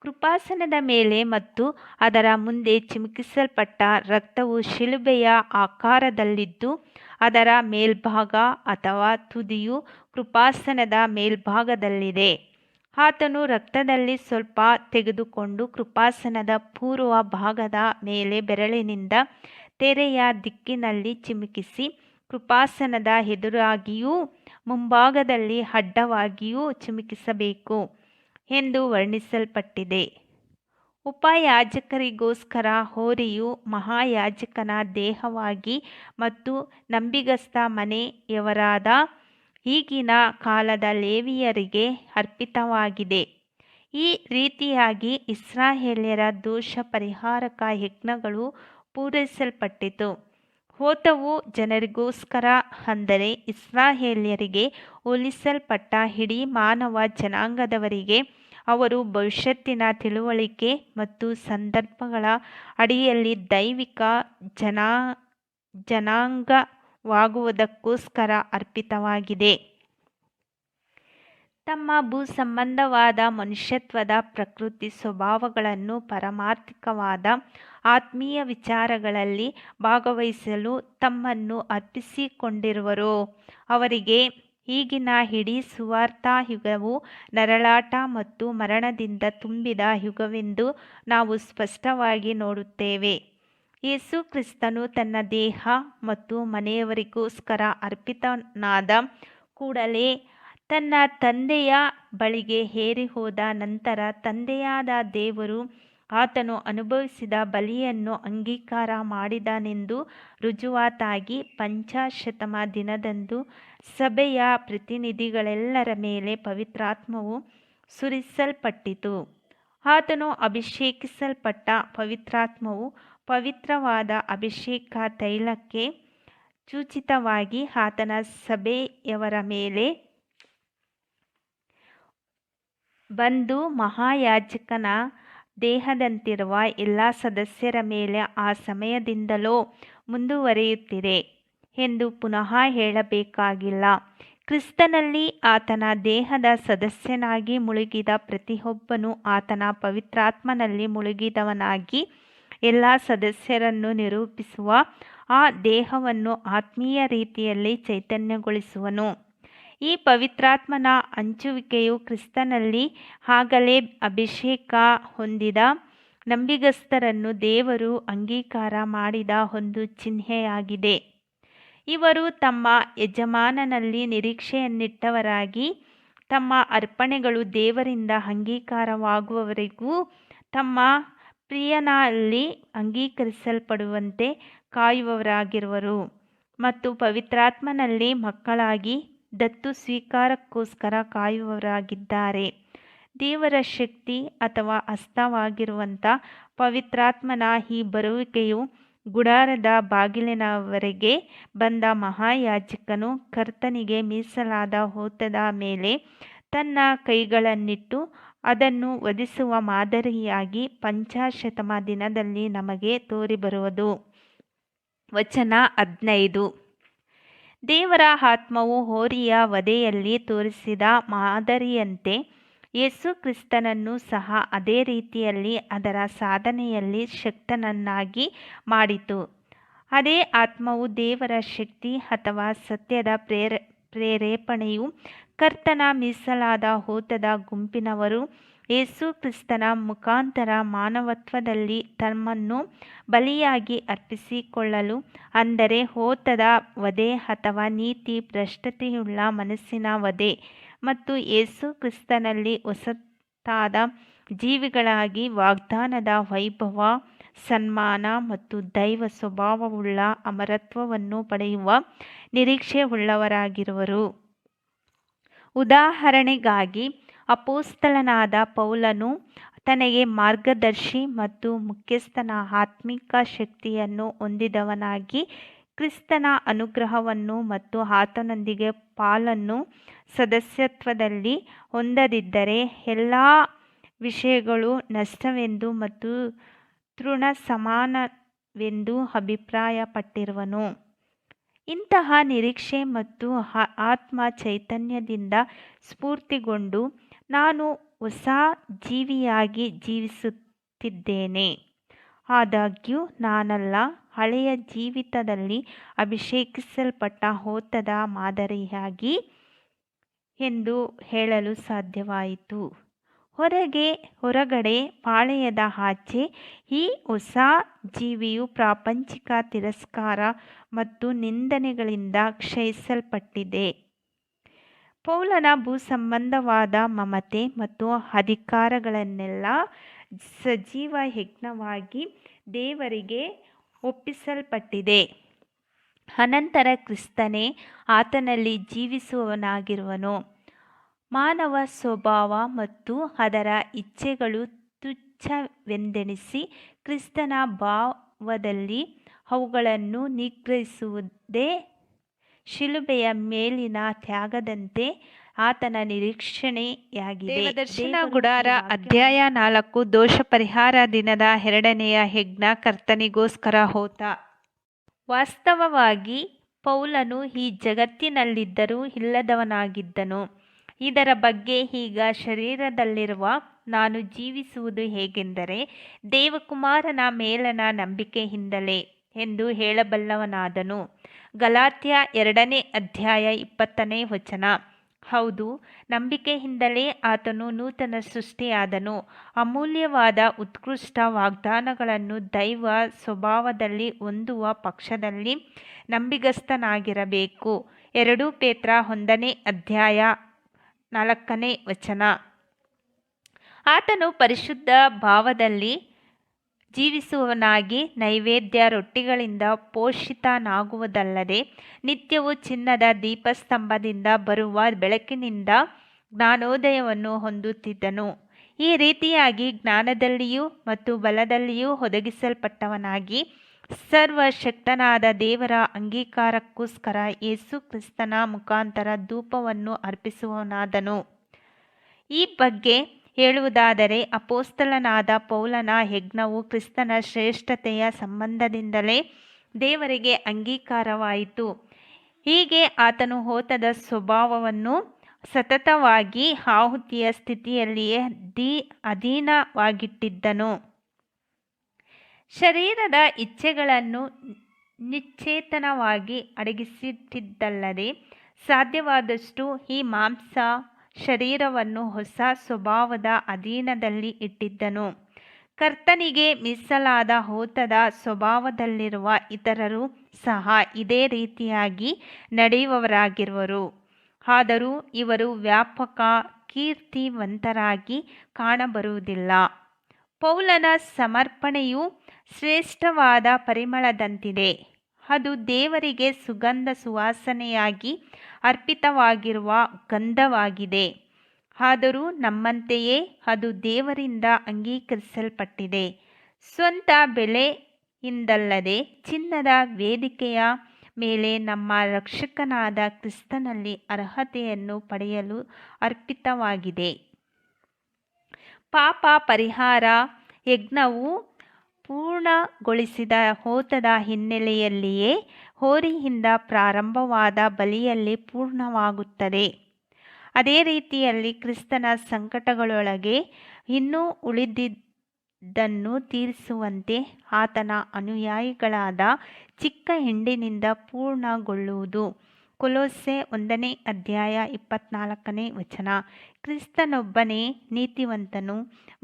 ಕೃಪಾಸನದ ಮೇಲೆ ಮತ್ತು ಅದರ ಮುಂದೆ ಚಿಮುಕಿಸಲ್ಪಟ್ಟ ರಕ್ತವು ಶಿಲುಬೆಯ ಆಕಾರದಲ್ಲಿದ್ದು ಅದರ ಮೇಲ್ಭಾಗ ಅಥವಾ ತುದಿಯು ಕೃಪಾಸನದ ಮೇಲ್ಭಾಗದಲ್ಲಿದೆ. ಆತನು ರಕ್ತದಲ್ಲಿ ಸ್ವಲ್ಪ ತೆಗೆದುಕೊಂಡು ಕೃಪಾಸನದ ಪೂರ್ವ ಭಾಗದ ಮೇಲೆ ಬೆರಳಿನಿಂದ ತೆರೆಯ ದಿಕ್ಕಿನಲ್ಲಿ ಚಿಮುಕಿಸಿ ಕೃಪಾಸನದ ಎದುರಾಗಿಯೂ ಮುಂಭಾಗದಲ್ಲಿ ಅಡ್ಡವಾಗಿಯೂ ಚಿಮುಕಿಸಬೇಕು ಎಂದು ವರ್ಣಿಸಲ್ಪಟ್ಟಿದೆ. ಉಪಯಾಜಕರಿಗೋಸ್ಕರ ಹೋರಿಯು ಮಹಾಯಾಜಕನ ದೇಹವಾಗಿ ಮತ್ತು ನಂಬಿಗಸ್ತ ಮನೆಯವರಾದ ಈಗಿನ ಕಾಲದ ಲೇವಿಯರಿಗೆ ಅರ್ಪಿತವಾಗಿದೆ. ಈ ರೀತಿಯಾಗಿ ಇಸ್ರಾಯೇಲ್ಯರ ದೋಷ ಪರಿಹಾರಕ ಯಜ್ಞಗಳು ಪೂರೈಸಲ್ಪಟ್ಟಿತು. ಹೋತವು ಜನರಿಗೋಸ್ಕರ, ಅಂದರೆ ಇಸ್ರಾಯೇಲ್ಯರಿಗೆ ಹೋಲಿಸಲ್ಪಟ್ಟ ಇಡೀ ಮಾನವ ಜನಾಂಗದವರಿಗೆ, ಅವರು ಭವಿಷ್ಯತ್ತಿನ ತಿಳುವಳಿಕೆ ಮತ್ತು ಸಂದರ್ಭಗಳ ಅಡಿಯಲ್ಲಿ ದೈವಿಕ ಜನಾಂಗವಾಗುವುದಕ್ಕೋಸ್ಕರ ಅರ್ಪಿತವಾಗಿದೆ. ತಮ್ಮ ಭೂಸಂಬಂಧವಾದ ಮನುಷ್ಯತ್ವದ ಪ್ರಕೃತಿ ಸ್ವಭಾವಗಳನ್ನು ಪಾರಮಾರ್ಥಿಕವಾದ ಆತ್ಮೀಯ ವಿಚಾರಗಳಲ್ಲಿ ಭಾಗವಹಿಸಲು ತಮ್ಮನ್ನು ಅರ್ಪಿಸಿಕೊಂಡಿರುವರೋ ಅವರಿಗೆ ಈಗಿನ ಇಡೀ ಸುವಾರ್ತಾ ಯುಗವು ನರಳಾಟ ಮತ್ತು ಮರಣದಿಂದ ತುಂಬಿದ ಯುಗವೆಂದು ನಾವು ಸ್ಪಷ್ಟವಾಗಿ ನೋಡುತ್ತೇವೆ. ಯೇಸು ಕ್ರಿಸ್ತನು ತನ್ನ ದೇಹ ಮತ್ತು ಮನೆಯವರಿಗೋಸ್ಕರ ಅರ್ಪಿತನಾದ ಕೂಡಲೇ ತನ್ನ ತಂದೆಯ ಬಳಿಗೆ ಏರಿ ಹೋದ ನಂತರ ತಂದೆಯಾದ ದೇವರು ಆತನು ಅನುಭವಿಸಿದ ಬಲಿಯನ್ನು ಅಂಗೀಕಾರ ಮಾಡಿದನೆಂದು ರುಜುವಾತಾಗಿ ಪಂಚಾಶತ್ತಮ ದಿನದಂದು ಸಭೆಯ ಪ್ರತಿನಿಧಿಗಳೆಲ್ಲರ ಮೇಲೆ ಪವಿತ್ರಾತ್ಮವು ಸುರಿಸಲ್ಪಟ್ಟಿತು. ಆತನು ಅಭಿಷೇಕಿಸಲ್ಪಟ್ಟ ಪವಿತ್ರಾತ್ಮವು ಪವಿತ್ರವಾದ ಅಭಿಷೇಕ ತೈಲಕ್ಕೆ ಸೂಚಿತವಾಗಿ ಆತನ ಸಭೆಯವರ ಮೇಲೆ ಬಂದು ಮಹಾಯಾಜಕನ ದೇಹದಂತಿರುವ ಎಲ್ಲ ಸದಸ್ಯರ ಮೇಲೆ ಆ ಸಮಯದಿಂದಲೂ ಮುಂದುವರಿಯುತ್ತಿದೆ ಎಂದು ಪುನಃ ಹೇಳಬೇಕಾಗಿಲ್ಲ. ಕ್ರಿಸ್ತನಲ್ಲಿ ಆತನ ದೇಹದ ಸದಸ್ಯನಾಗಿ ಮುಳುಗಿದ ಪ್ರತಿಯೊಬ್ಬನೂ ಆತನ ಪವಿತ್ರಾತ್ಮನಲ್ಲಿ ಮುಳುಗಿದವನಾಗಿ ಎಲ್ಲ ಸದಸ್ಯರನ್ನು ನಿರೂಪಿಸುವ ಆ ದೇಹವನ್ನು ಆತ್ಮೀಯ ರೀತಿಯಲ್ಲಿ ಚೈತನ್ಯಗೊಳಿಸುವನು. ಈ ಪವಿತ್ರಾತ್ಮನ ಹಂಚುವಿಕೆಯು ಕ್ರಿಸ್ತನಲ್ಲಿ ಆಗಲೇ ಅಭಿಷೇಕ ಹೊಂದಿದ ನಂಬಿಗಸ್ತರನ್ನು ದೇವರು ಅಂಗೀಕಾರ ಮಾಡಿದ ಒಂದು ಚಿಹ್ನೆಯಾಗಿದೆ. ಇವರು ತಮ್ಮ ಯಜಮಾನನಲ್ಲಿ ನಿರೀಕ್ಷೆಯನ್ನಿಟ್ಟವರಾಗಿ ತಮ್ಮ ಅರ್ಪಣೆಗಳು ದೇವರಿಂದ ಅಂಗೀಕಾರವಾಗುವವರೆಗೂ ತಮ್ಮ ಪ್ರಿಯನಲ್ಲಿ ಅಂಗೀಕರಿಸಲ್ಪಡುವಂತೆ ಕಾಯುವವರಾಗಿರುವರು ಮತ್ತು ಪವಿತ್ರಾತ್ಮನಲ್ಲಿ ಮಕ್ಕಳಾಗಿ ದತ್ತು ಸ್ವೀಕಾರಕ್ಕೋಸ್ಕರ ಕಾಯುವವರಾಗಿದ್ದಾರೆ. ದೇವರ ಶಕ್ತಿ ಅಥವಾ ಹಸ್ತವಾಗಿರುವಂಥ ಪವಿತ್ರಾತ್ಮನ ಈ ಬರುವಿಕೆಯು ಗುಡಾರದ ಬಾಗಿಲಿನವರೆಗೆ ಬಂದ ಮಹಾಯಾಜಕನು ಕರ್ತನಿಗೆ ಮೀಸಲಾದ ಹೋತದ ಮೇಲೆ ತನ್ನ ಕೈಗಳನ್ನಿಟ್ಟು ಅದನ್ನು ವಧಿಸುವ ಮಾದರಿಯಾಗಿ ಪಂಚಾಶತ್ತಮ ದಿನದಲ್ಲಿ ನಮಗೆ ತೋರಿಬರುವುದು. ವಚನ 15. ದೇವರ ಆತ್ಮವು ಹೋರಿಯ ವಧೆಯಲ್ಲಿ ತೋರಿಸಿದ ಮಾದರಿಯಂತೆ ಯೇಸು ಕ್ರಿಸ್ತನನ್ನು ಸಹ ಅದೇ ರೀತಿಯಲ್ಲಿ ಅದರ ಸಾಧನೆಯಲ್ಲಿ ಶಕ್ತನನ್ನಾಗಿ ಮಾಡಿತು. ಅದೇ ಆತ್ಮವು ದೇವರ ಶಕ್ತಿ ಅಥವಾ ಸತ್ಯದ ಪ್ರೇರೇಪಣೆಯು ಕರ್ತನ ಮೀಸಲಾದ ಹೋತದ ಗುಂಪಿನವರು ಯೇಸು ಕ್ರಿಸ್ತನ ಮುಖಾಂತರ ಮಾನವತ್ವದಲ್ಲಿ ತಮ್ಮನ್ನು ಬಲಿಯಾಗಿ ಅರ್ಪಿಸಿಕೊಳ್ಳಲು, ಅಂದರೆ ಹೋತದ ವಧೆ ಅಥವಾ ನೀತಿ ಭ್ರಷ್ಟತೆಯುಳ್ಳ ಮನಸ್ಸಿನ ವಧೆ, ಮತ್ತು ಯೇಸು ಕ್ರಿಸ್ತನಲ್ಲಿ ಹೊಸತಾದ ಜೀವಿಗಳಾಗಿ ವಾಗ್ದಾನದ ವೈಭವ, ಸನ್ಮಾನ ಮತ್ತು ದೈವ ಸ್ವಭಾವವುಳ್ಳ ಅಮರತ್ವವನ್ನು ಪಡೆಯುವ ನಿರೀಕ್ಷೆಯುಳ್ಳವರಾಗಿರುವರು. ಉದಾಹರಣೆಗಾಗಿ ಅಪೊಸ್ತಲನಾದ ಪೌಲನು ತನಗೆ ಮಾರ್ಗದರ್ಶಿ ಮತ್ತು ಮುಖ್ಯಸ್ಥನ ಆತ್ಮಿಕ ಶಕ್ತಿಯನ್ನು ಹೊಂದಿದವನಾಗಿ ಕ್ರಿಸ್ತನ ಅನುಗ್ರಹವನ್ನು ಮತ್ತು ಆತನೊಂದಿಗೆ ಪಾಲನ್ನು ಸದಸ್ಯತ್ವದಲ್ಲಿ ಹೊಂದದಿದ್ದರೆ ಎಲ್ಲ ವಿಷಯಗಳು ನಷ್ಟವೆಂದು ಮತ್ತು ತೃಣಸಮಾನವೆಂದು ಅಭಿಪ್ರಾಯಪಟ್ಟಿರುವನು. ಇಂತಹ ನಿರೀಕ್ಷೆ ಮತ್ತು ಆತ್ಮ ಚೈತನ್ಯದಿಂದ ಸ್ಫೂರ್ತಿಗೊಂಡು ನಾನು ಹೊಸ ಜೀವಿಯಾಗಿ ಜೀವಿಸುತ್ತಿದ್ದೇನೆ. ಆದಾಗ್ಯೂ ನಾನಲ್ಲ, ಹಳೆಯ ಜೀವಿತದಲ್ಲಿ ಅಭಿಷೇಕಿಸಲ್ಪಟ್ಟ ಹೋತದ ಮಾದರಿಯಾಗಿ ಎಂದು ಹೇಳಲು ಸಾಧ್ಯವಾಯಿತು. ಹೊರಗಡೆ ಪಾಳೆಯದ ಆಚೆ ಈ ಹೊಸ ಜೀವಿಯು ಪ್ರಾಪಂಚಿಕ ತಿರಸ್ಕಾರ ಮತ್ತು ನಿಂದನೆಗಳಿಂದ ಕ್ಷಯಿಸಲ್ಪಟ್ಟಿದೆ. ಪೌಲನ ಭೂಸಂಬಂಧವಾದ ಮಮತೆ ಮತ್ತು ಅಧಿಕಾರಗಳನ್ನೆಲ್ಲ ಸಜೀವ ಯಜ್ಞವಾಗಿ ದೇವರಿಗೆ ಒಪ್ಪಿಸಲ್ಪಟ್ಟಿದೆ. ಅನಂತರ ಕ್ರಿಸ್ತನೇ ಆತನಲ್ಲಿ ಜೀವಿಸುವವನಾಗಿರುವನು. ಮಾನವ ಸ್ವಭಾವ ಮತ್ತು ಅದರ ಇಚ್ಛೆಗಳು ತುಚ್ಛವೆಂದೆಣಿಸಿ ಕ್ರಿಸ್ತನ ಭಾವದಲ್ಲಿ ಅವುಗಳನ್ನು ನಿಗ್ರಹಿಸುವುದೇ ಶಿಲುಬೆಯ ಮೇಲಿನ ತ್ಯಾಗದಂತೆ ಆತನ ನಿರೀಕ್ಷಣೆಯಾಗಿದೆ. ದೇವದರ್ಶನ ಗುಡಾರ ಅಧ್ಯಾಯ 4 ದೋಷ ಪರಿಹಾರ ದಿನದ 2ನೆಯ ಯಜ್ಞ ಕರ್ತನಿಗೋಸ್ಕರ ಹೋತ. ವಾಸ್ತವವಾಗಿ ಪೌಲನು ಈ ಜಗತ್ತಿನಲ್ಲಿದ್ದರೂ ಇಲ್ಲದವನಾಗಿದ್ದನು. ಇದರ ಬಗ್ಗೆ ಈಗ ಶರೀರದಲ್ಲಿರುವ ನಾನು ಜೀವಿಸುವುದು ಹೇಗೆಂದರೆ ದೇವಕುಮಾರನ ಮೇಲನ ನಂಬಿಕೆಯಿಂದಲೇ ಎಂದು ಹೇಳಬಲ್ಲವನಾದನು. ಗಲಾತ್ಯ 2ನೇ ಅಧ್ಯಾಯ 20ನೇ ವಚನ. ಹೌದು, ನಂಬಿಕೆಯಿಂದಲೇ ಆತನು ನೂತನ ಸೃಷ್ಟಿಯಾದನು. ಅಮೂಲ್ಯವಾದ ಉತ್ಕೃಷ್ಟ ವಾಗ್ದಾನಗಳನ್ನು ದೈವ ಸ್ವಭಾವದಲ್ಲಿ ಹೊಂದುವ ಪಕ್ಷದಲ್ಲಿ ನಂಬಿಗಸ್ತನಾಗಿರಬೇಕು. 2 ಪೇತ್ರ 1ನೇ ಅಧ್ಯಾಯ 4ನೇ ವಚನ. ಆತನು ಪರಿಶುದ್ಧ ಭಾವದಲ್ಲಿ ಜೀವಿಸುವವನಾಗಿ ನೈವೇದ್ಯ ರೊಟ್ಟಿಗಳಿಂದ ಪೋಷಿತನಾಗುವುದಲ್ಲದೆ ನಿತ್ಯವೂ ಚಿನ್ನದ ದೀಪಸ್ತಂಭದಿಂದ ಬರುವ ಬೆಳಕಿನಿಂದ ಜ್ಞಾನೋದಯವನ್ನು ಹೊಂದುತ್ತಿದ್ದನು. ಈ ರೀತಿಯಾಗಿ ಜ್ಞಾನದಲ್ಲಿಯೂ ಮತ್ತು ಬಲದಲ್ಲಿಯೂ ಒದಗಿಸಲ್ಪಟ್ಟವನಾಗಿ ಸರ್ವಶಕ್ತನಾದ ದೇವರ ಅಂಗೀಕಾರಕ್ಕೋಸ್ಕರ ಯೇಸು ಕ್ರಿಸ್ತನ ಮುಖಾಂತರ ಧೂಪವನ್ನು ಅರ್ಪಿಸುವವನಾದನು. ಈ ಬಗ್ಗೆ ಹೇಳುವುದಾದರೆ ಅಪೊಸ್ತಲನಾದ ಪೌಲನ ಯಜ್ಞವು ಕ್ರಿಸ್ತನ ಶ್ರೇಷ್ಠತೆಯ ಸಂಬಂಧದಿಂದಲೇ ದೇವರಿಗೆ ಅಂಗೀಕಾರವಾಯಿತು. ಹೀಗೆ ಆತನು ಹೋತದ ಸ್ವಭಾವವನ್ನು ಸತತವಾಗಿ ಆಹುತಿಯ ಸ್ಥಿತಿಯಲ್ಲಿಯೇ ಅಧೀನವಾಗಿಟ್ಟಿದ್ದನು. ಶರೀರದ ಇಚ್ಛೆಗಳನ್ನು ನಿಶ್ಚೇತನವಾಗಿ ಅಡಗಿಸಿಟ್ಟಿದ್ದಲ್ಲದೆ ಸಾಧ್ಯವಾದಷ್ಟು ಈ ಮಾಂಸ ಶರೀರವನ್ನು ಹೊಸ ಸ್ವಭಾವದ ಅಧೀನದಲ್ಲಿ ಇಟ್ಟಿದ್ದನು. ಕರ್ತನಿಗೆ ಮೀಸಲಾದ ಹೋತದ ಸ್ವಭಾವದಲ್ಲಿರುವ ಇತರರು ಸಹ ಇದೇ ರೀತಿಯಾಗಿ ನಡೆಯುವವರಾಗಿರುವರು. ಆದರೂ ಇವರು ವ್ಯಾಪಕ ಕೀರ್ತಿವಂತರಾಗಿ ಕಾಣಬರುವುದಿಲ್ಲ. ಪೌಲನ ಸಮರ್ಪಣೆಯು ಶ್ರೇಷ್ಠವಾದ ಪರಿಮಳದಂತಿದೆ. ಅದು ದೇವರಿಗೆ ಸುಗಂಧ ಸುವಾಸನೆಯಾಗಿ ಅರ್ಪಿತವಾಗಿರುವ ಗಂಧವಾಗಿದೆ. ಆದರೂ ನಮ್ಮಂತೆಯೇ ಅದು ದೇವರಿಂದ ಅಂಗೀಕರಿಸಲ್ಪಟ್ಟಿದೆ. ಸ್ವಂತ ಬೆಲೆಯಿಂದಲ್ಲದೆ ಚಿನ್ನದ ವೇದಿಕೆಯ ಮೇಲೆ ನಮ್ಮ ರಕ್ಷಕನಾದ ಕ್ರಿಸ್ತನಲ್ಲಿ ಅರ್ಹತೆಯನ್ನು ಪಡೆಯಲು ಅರ್ಪಿತವಾಗಿದೆ. ಪಾಪ ಪರಿಹಾರ ಯಜ್ಞವು ಪೂರ್ಣಗೊಳಿಸಿದ ಹೋತದ ಹಿನ್ನೆಲೆಯಲ್ಲಿಯೇ ಹೋರಿಯಿಂದ ಪ್ರಾರಂಭವಾದ ಬಲಿಯಲ್ಲಿ ಪೂರ್ಣವಾಗುತ್ತದೆ. ಅದೇ ರೀತಿಯಲ್ಲಿ ಕ್ರಿಸ್ತನ ಸಂಕಟಗಳೊಳಗೆ ಇನ್ನೂ ಉಳಿದಿದ್ದನ್ನು ತೀರಿಸುವಂತೆ ಆತನ ಅನುಯಾಯಿಗಳಾದ ಚಿಕ್ಕ ಹಿಂಡಿನಿಂದ ಪೂರ್ಣಗೊಳ್ಳುವುದು. ಕೊಲೊಸ್ಸೆ 1ನೇ ಅಧ್ಯಾಯ 24ನೇ ವಚನ. ಕ್ರಿಸ್ತನೊಬ್ಬನೇ ನೀತಿವಂತನು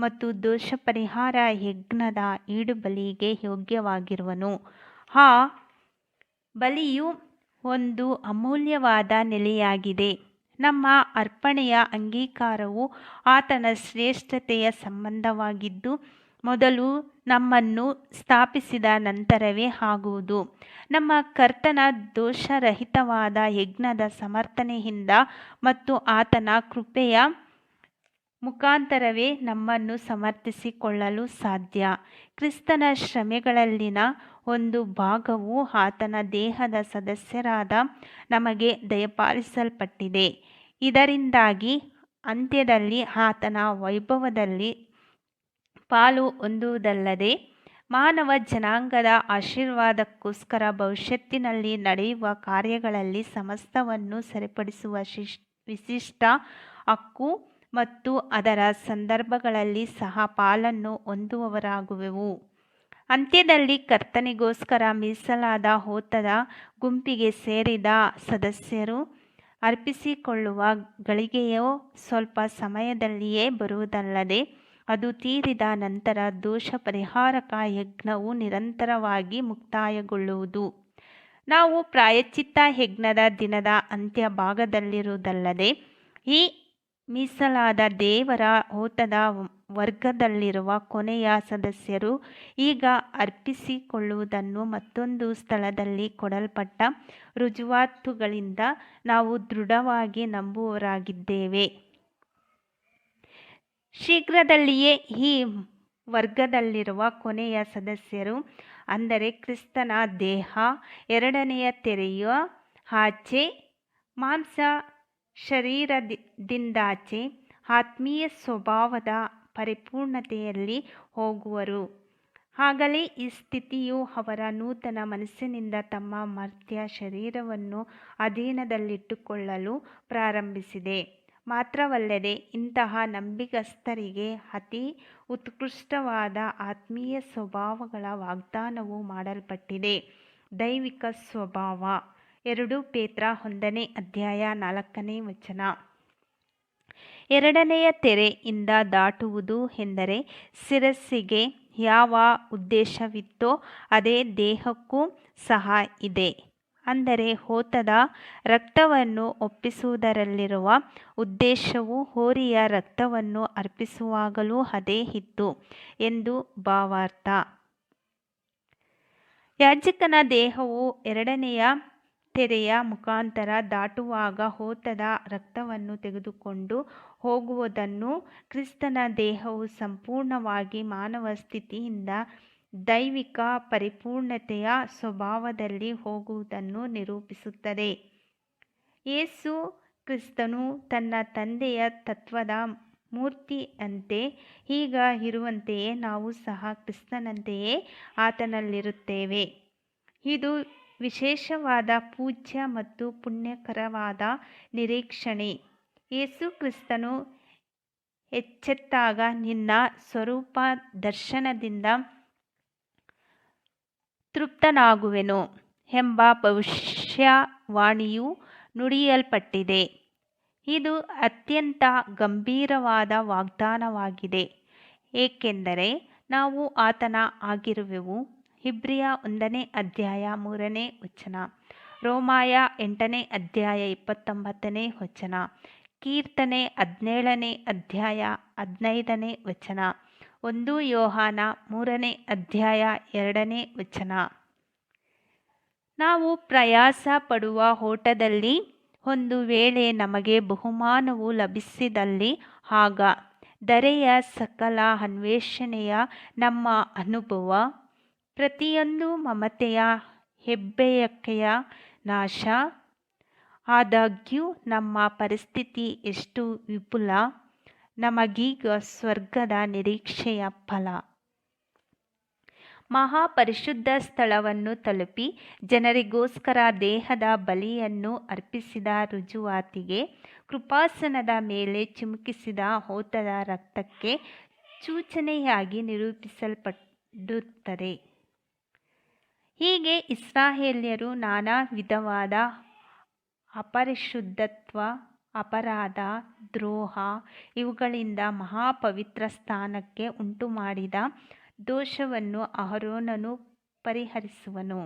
ಮತ್ತು ದೋಷ ಪರಿಹಾರ ಯಜ್ಞದ ಈಡುಬಲಿಗೆ ಯೋಗ್ಯವಾಗಿರುವನು. ಆ ಬಲಿಯು ಒಂದು ಅಮೂಲ್ಯವಾದ ನೆಲೆಯಾಗಿದೆ. ನಮ್ಮ ಅರ್ಪಣೆಯ ಅಂಗೀಕಾರವು ಆತನ ಶ್ರೇಷ್ಠತೆಯ ಸಂಬಂಧವಾಗಿದ್ದು ಮೊದಲು ನಮ್ಮನ್ನು ಸ್ಥಾಪಿಸಿದ ನಂತರವೇ ಆಗುವುದು. ನಮ್ಮ ಕರ್ತನ ದೋಷರಹಿತವಾದ ಯಜ್ಞದ ಸಮರ್ಥನೆಯಿಂದ ಮತ್ತು ಆತನ ಕೃಪೆಯ ಮುಖಾಂತರವೇ ನಮ್ಮನ್ನು ಸಮರ್ಥಿಸಿಕೊಳ್ಳಲು ಸಾಧ್ಯ. ಕ್ರಿಸ್ತನ ಶ್ರಮೆಗಳಲ್ಲಿನ ಒಂದು ಭಾಗವು ಆತನ ದೇಹದ ಸದಸ್ಯರಾದ ನಮಗೆ ದಯಪಾಲಿಸಲ್ಪಟ್ಟಿದೆ. ಇದರಿಂದಾಗಿ ಅಂತ್ಯದಲ್ಲಿ ಆತನ ವೈಭವದಲ್ಲಿ ಪಾಲು ಹೊಂದುವುದಲ್ಲದೆ ಮಾನವ ಜನಾಂಗದ ಆಶೀರ್ವಾದಕ್ಕೋಸ್ಕರ ಭವಿಷ್ಯತ್ತಿನಲ್ಲಿ ನಡೆಯುವ ಕಾರ್ಯಗಳಲ್ಲಿ ಸಮಸ್ತವನ್ನು ಸರಿಪಡಿಸುವ ವಿಶಿಷ್ಟ ಹಕ್ಕು ಮತ್ತು ಅದರ ಸಂದರ್ಭಗಳಲ್ಲಿ ಸಹ ಪಾಲನ್ನು ಹೊಂದುವವರಾಗುವೆವು. ಅಂತ್ಯದಲ್ಲಿ ಕರ್ತನಿಗೋಸ್ಕರ ಮೀಸಲಾದ ಹೋತದ ಗುಂಪಿಗೆ ಸೇರಿದ ಸದಸ್ಯರು ಅರ್ಪಿಸಿಕೊಳ್ಳುವ ಗಳಿಗೆಯು ಸ್ವಲ್ಪ ಸಮಯದಲ್ಲಿಯೇ ಬರುವುದಲ್ಲದೆ ಅದು ತೀರಿದ ನಂತರ ದೋಷ ಪರಿಹಾರಕ ಯಜ್ಞವು ನಿರಂತರವಾಗಿ ಮುಕ್ತಾಯಗೊಳ್ಳುವುದು. ನಾವು ಪ್ರಾಯಶ್ಚಿತ್ತ ಯಜ್ಞದ ದಿನದ ಅಂತ್ಯ ಭಾಗದಲ್ಲಿರುವುದಲ್ಲದೆ ಈ ಮೀಸಲಾದ ದೇವರ ಓತದ ವರ್ಗದಲ್ಲಿರುವ ಕೊನೆಯ ಸದಸ್ಯರು ಈಗ ಅರ್ಪಿಸಿಕೊಳ್ಳುವುದನ್ನು ಮತ್ತೊಂದು ಸ್ಥಳದಲ್ಲಿ ಕೊಡಲ್ಪಟ್ಟ ರುಜುವಾತುಗಳಿಂದ ನಾವು ದೃಢವಾಗಿ ನಂಬುವವರಾಗಿದ್ದೇವೆ. ಶೀಘ್ರದಲ್ಲಿಯೇ ಈ ವರ್ಗದಲ್ಲಿರುವ ಕೊನೆಯ ಸದಸ್ಯರು, ಅಂದರೆ ಕ್ರಿಸ್ತನ ದೇಹ, ಎರಡನೆಯ ತೆರೆಯ ಆಚೆ, ಮಾಂಸ ಶರೀರದಿಂದಾಚೆ ಆತ್ಮೀಯ ಸ್ವಭಾವದ ಪರಿಪೂರ್ಣತೆಯಲ್ಲಿ ಹೋಗುವರು. ಆಗಲೇ ಈ ಸ್ಥಿತಿಯು ಅವರ ನೂತನ ಮನಸ್ಸಿನಿಂದ ತಮ್ಮ ಮರ್ತ್ಯ ಶರೀರವನ್ನು ಅಧೀನದಲ್ಲಿಟ್ಟುಕೊಳ್ಳಲು ಪ್ರಾರಂಭಿಸಿದೆ. ಮಾತ್ರವಲ್ಲದೆ ಇಂತಹ ನಂಬಿಗಸ್ತರಿಗೆ ಅತಿ ಉತ್ಕೃಷ್ಟವಾದ ಆತ್ಮೀಯ ಸ್ವಭಾವಗಳ ವಾಗ್ದಾನವೂ ಮಾಡಲ್ಪಟ್ಟಿದೆ. ದೈವಿಕ ಸ್ವಭಾವ 2 ಪೇತ್ರ 1ನೇ ಅಧ್ಯಾಯ 4ನೇ ವಚನ. ಎರಡನೆಯ ತೆರೆಯಿಂದ ದಾಟುವುದು ಎಂದರೆ ಶಿರಸ್ಸಿಗೆ ಯಾವ ಉದ್ದೇಶವಿತ್ತೋ ಅದೇ ದೇಹಕ್ಕೂ ಸಹ ಇದೆ. ಅಂದರೆ ಹೋತದ ರಕ್ತವನ್ನು ಒಪ್ಪಿಸುವುದರಲ್ಲಿರುವ ಉದ್ದೇಶವು ಹೋರಿಯ ರಕ್ತವನ್ನು ಅರ್ಪಿಸುವಾಗಲೂ ಅದೇ ಇತ್ತು ಎಂದು ಭಾವಾರ್ಥ. ಯಾಜಕನ ದೇಹವು ಎರಡನೆಯ ತೆರೆಯ ಮುಖಾಂತರ ದಾಟುವಾಗ ಹೋತದ ರಕ್ತವನ್ನು ತೆಗೆದುಕೊಂಡು ಹೋಗುವುದನ್ನು, ಕ್ರಿಸ್ತನ ದೇಹವು ಸಂಪೂರ್ಣವಾಗಿ ಮಾನವ ಸ್ಥಿತಿಯಿಂದ ದೈವಿಕ ಪರಿಪೂರ್ಣತೆಯ ಸ್ವಭಾವದಲ್ಲಿ ಹೋಗುವುದನ್ನು ನಿರೂಪಿಸುತ್ತದೆ. ಯೇಸು ಕ್ರಿಸ್ತನು ತನ್ನ ತಂದೆಯ ತತ್ವದ ಮೂರ್ತಿಯಂತೆ ಈಗ ಇರುವಂತೆಯೇ ನಾವು ಸಹ ಕ್ರಿಸ್ತನಂತೆಯೇ ಆತನಲ್ಲಿರುತ್ತೇವೆ. ಇದು ವಿಶೇಷವಾದ, ಪೂಜ್ಯ ಮತ್ತು ಪುಣ್ಯಕರವಾದ ನಿರೀಕ್ಷಣೆ. ಯೇಸು ಕ್ರಿಸ್ತನು ಎಚ್ಚೆತ್ತಾಗ ನಿನ್ನ ಸ್ವರೂಪ ದರ್ಶನದಿಂದ ತೃಪ್ತನಾಗುವೆನು ಎಂಬ ಭವಿಷ್ಯವಾಣಿಯು ನುಡಿಯಲ್ಪಟ್ಟಿದೆ. ಇದು ಅತ್ಯಂತ ಗಂಭೀರವಾದ ವಾಗ್ದಾನವಾಗಿದೆ, ಏಕೆಂದರೆ ನಾವು ಆತನ ಆಗಿರುವೆವು. ಇಬ್ರಿಯ 1ನೇ ಅಧ್ಯಾಯ 3ನೇ ವಚನ, ರೋಮಾಯ 8ನೇ ಅಧ್ಯಾಯ 29ನೇ ವಚನ, ಕೀರ್ತನೆ 17ನೇ ಅಧ್ಯಾಯ 15ನೇ ವಚನ, 1 ಯೋಹಾನ 3ನೇ ಅಧ್ಯಾಯ 2ನೇ ವಚನ. ನಾವು ಪ್ರಯಾಸ ಪಡುವ ಓಟದಲ್ಲಿ ಒಂದು ವೇಳೆ ನಮಗೆ ಬಹುಮಾನವು ಲಭಿಸಿದಲ್ಲಿ, ಆಗ ಧರೆಯ ಸಕಲ ಅನ್ವೇಷಣೆಯ ನಮ್ಮ ಅನುಭವ, ಪ್ರತಿಯೊಂದು ಮಮತೆಯ ಹೆಬ್ಬಯಕೆಯ ನಾಶ. ಆದಾಗ್ಯೂ ನಮ್ಮ ಪರಿಸ್ಥಿತಿ ಎಷ್ಟು ವಿಪುಲ! ನಮಗೀಗ ಸ್ವರ್ಗದ ನಿರೀಕ್ಷೆಯ ಫಲ. ಮಹಾಪರಿಶುದ್ಧ ಸ್ಥಳವನ್ನು ತಲುಪಿ ಜನರಿಗೋಸ್ಕರ ದೇಹದ ಬಲಿಯನ್ನು ಅರ್ಪಿಸಿದ ರುಜುವಾತಿಗೆ, ಕೃಪಾಸನದ ಮೇಲೆ ಚಿಮುಕಿಸಿದ ಹೋತದ ರಕ್ತಕ್ಕೆ ಸೂಚನೆಯಾಗಿ ನಿರೂಪಿಸಲ್ಪಡುತ್ತದೆ. ಹೀಗೆ ಇಸ್ರಾಯೇಲ್ಯರು ನಾನಾ ವಿಧವಾದ ಅಪರಿಶುದ್ಧತ್ವ, ಅಪರಾಧ, ದ್ರೋಹ ಇವುಗಳಿಂದ ಮಹಾಪವಿತ್ರ ಸ್ಥಾನಕ್ಕೆ ಉಂಟುಮಾಡಿದ ದೋಷವನ್ನು ಅಹರೋನನು ಪರಿಹರಿಸುವನು.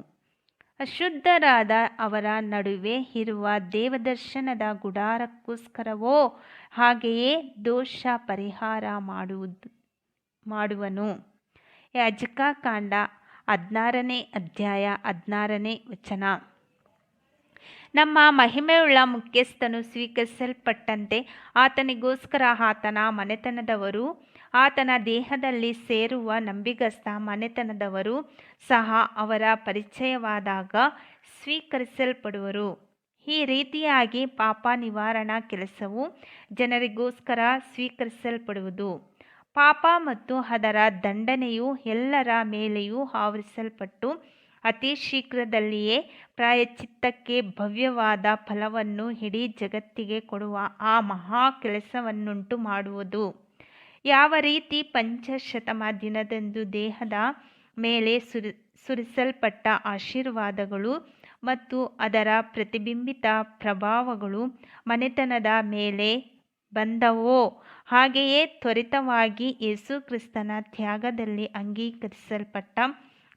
ಅಶುದ್ಧರಾದ ಅವರ ನಡುವೆ ಇರುವ ದೇವದರ್ಶನದ ಗುಡಾರಕ್ಕೋಸ್ಕರವೋ ಹಾಗೆಯೇ ದೋಷ ಪರಿಹಾರ ಮಾಡುವನು. ಯಾಜಕಕಾಂಡ 16ನೇ ಅಧ್ಯಾಯ 16ನೇ ವಚನ. ನಮ್ಮ ಮಹಿಮೆಯುಳ್ಳ ಮುಖ್ಯಸ್ಥನು ಸ್ವೀಕರಿಸಲ್ಪಟ್ಟಂತೆ ಆತನಿಗೋಸ್ಕರ ಆತನ ಮನೆತನದವರು, ಆತನ ದೇಹದಲ್ಲಿ ಸೇರುವ ನಂಬಿಗಸ್ತ ಮನೆತನದವರು ಸಹ ಅವರ ಪರಿಚಯವಾದಾಗ ಸ್ವೀಕರಿಸಲ್ಪಡುವರು. ಈ ರೀತಿಯಾಗಿ ಪಾಪ ನಿವಾರಣಾ ಕೆಲಸವು ಜನರಿಗೋಸ್ಕರ ಸ್ವೀಕರಿಸಲ್ಪಡುವುದು. ಪಾಪ ಮತ್ತು ಅದರ ದಂಡನೆಯು ಎಲ್ಲರ ಮೇಲೆಯೂ ಆವರಿಸಲ್ಪಟ್ಟು ಅತಿ ಶೀಘ್ರದಲ್ಲಿಯೇ ಪ್ರಾಯಶ್ಚಿತ್ತಕ್ಕೆ ಭವ್ಯವಾದ ಫಲವನ್ನು ಇಡೀ ಜಗತ್ತಿಗೆ ಕೊಡುವ ಆ ಮಹಾ ಕೆಲಸವನ್ನುಂಟು ಮಾಡುವುದು. ಯಾವ ರೀತಿ ಪಂಚಾಶತ್ತಮ ದಿನದಂದು ದೇಹದ ಮೇಲೆ ಸುರಿಸಲ್ಪಟ್ಟ ಆಶೀರ್ವಾದಗಳು ಮತ್ತು ಅದರ ಪ್ರತಿಬಿಂಬಿತ ಪ್ರಭಾವಗಳು ಮನೆತನದ ಮೇಲೆ ಬಂದವೋ, ಹಾಗೆಯೇ ತ್ವರಿತವಾಗಿ ಯೇಸು ಕ್ರಿಸ್ತನ ತ್ಯಾಗದಲ್ಲಿ ಅಂಗೀಕರಿಸಲ್ಪಟ್ಟ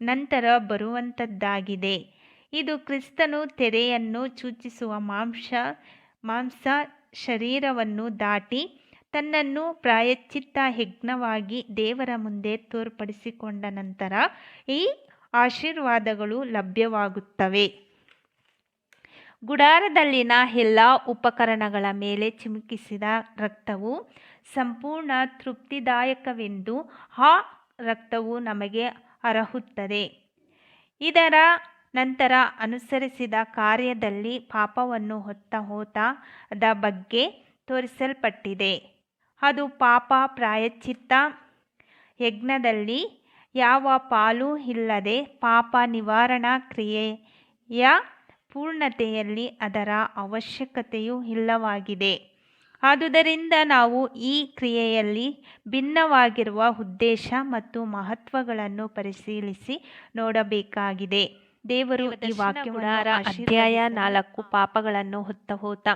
ನಂತರ ಬರುವಂಥದ್ದಾಗಿದೆ. ಇದು ಕ್ರಿಸ್ತನು ತೆರೆಯನ್ನು ಸೂಚಿಸುವ ಮಾಂಸ ಶರೀರವನ್ನು ದಾಟಿ ತನ್ನನ್ನು ಪ್ರಾಯಶ್ಚಿತ್ತ ಯಜ್ಞವಾಗಿ ದೇವರ ಮುಂದೆ ತೋರ್ಪಡಿಸಿಕೊಂಡ ನಂತರ ಈ ಆಶೀರ್ವಾದಗಳು ಲಭ್ಯವಾಗುತ್ತವೆ. ಗುಡಾರದಲ್ಲಿನ ಎಲ್ಲ ಉಪಕರಣಗಳ ಮೇಲೆ ಚಿಮುಕಿಸಿದ ರಕ್ತವು ಸಂಪೂರ್ಣ ತೃಪ್ತಿದಾಯಕವೆಂದು ಆ ರಕ್ತವು ನಮಗೆ ಅರ್ಹುತ್ತದೆ. ಇದರ ನಂತರ ಅನುಸರಿಸಿದ ಕಾರ್ಯದಲ್ಲಿ ಪಾಪವನ್ನು ಹೊತ್ತ ಹೋತದ ಬಗ್ಗೆ ತೋರಿಸಲ್ಪಟ್ಟಿದೆ. ಅದು ಪಾಪ ಪ್ರಾಯಶ್ಚಿತ್ತ ಯಜ್ಞದಲ್ಲಿ ಯಾವ ಪಾಲೂ ಇಲ್ಲದೆ ಪಾಪ ನಿವಾರಣಾ ಕ್ರಿಯೆಯ ಪೂರ್ಣತೆಯಲ್ಲಿ ಅದರ ಅವಶ್ಯಕತೆಯೂ ಇಲ್ಲವಾಗಿದೆ. ಆದುದರಿಂದ ನಾವು ಈ ಕ್ರಿಯೆಯಲ್ಲಿ ಭಿನ್ನವಾಗಿರುವ ಉದ್ದೇಶ ಮತ್ತು ಮಹತ್ವಗಳನ್ನು ಪರಿಶೀಲಿಸಿ ನೋಡಬೇಕಾಗಿದೆ. ದೇವರು ಈ ವಾಕ್ಯವನ್ನು ಅಧ್ಯಾಯ 4 ಪಾಪಗಳನ್ನು ಹೊತ್ತ ಹೋತ.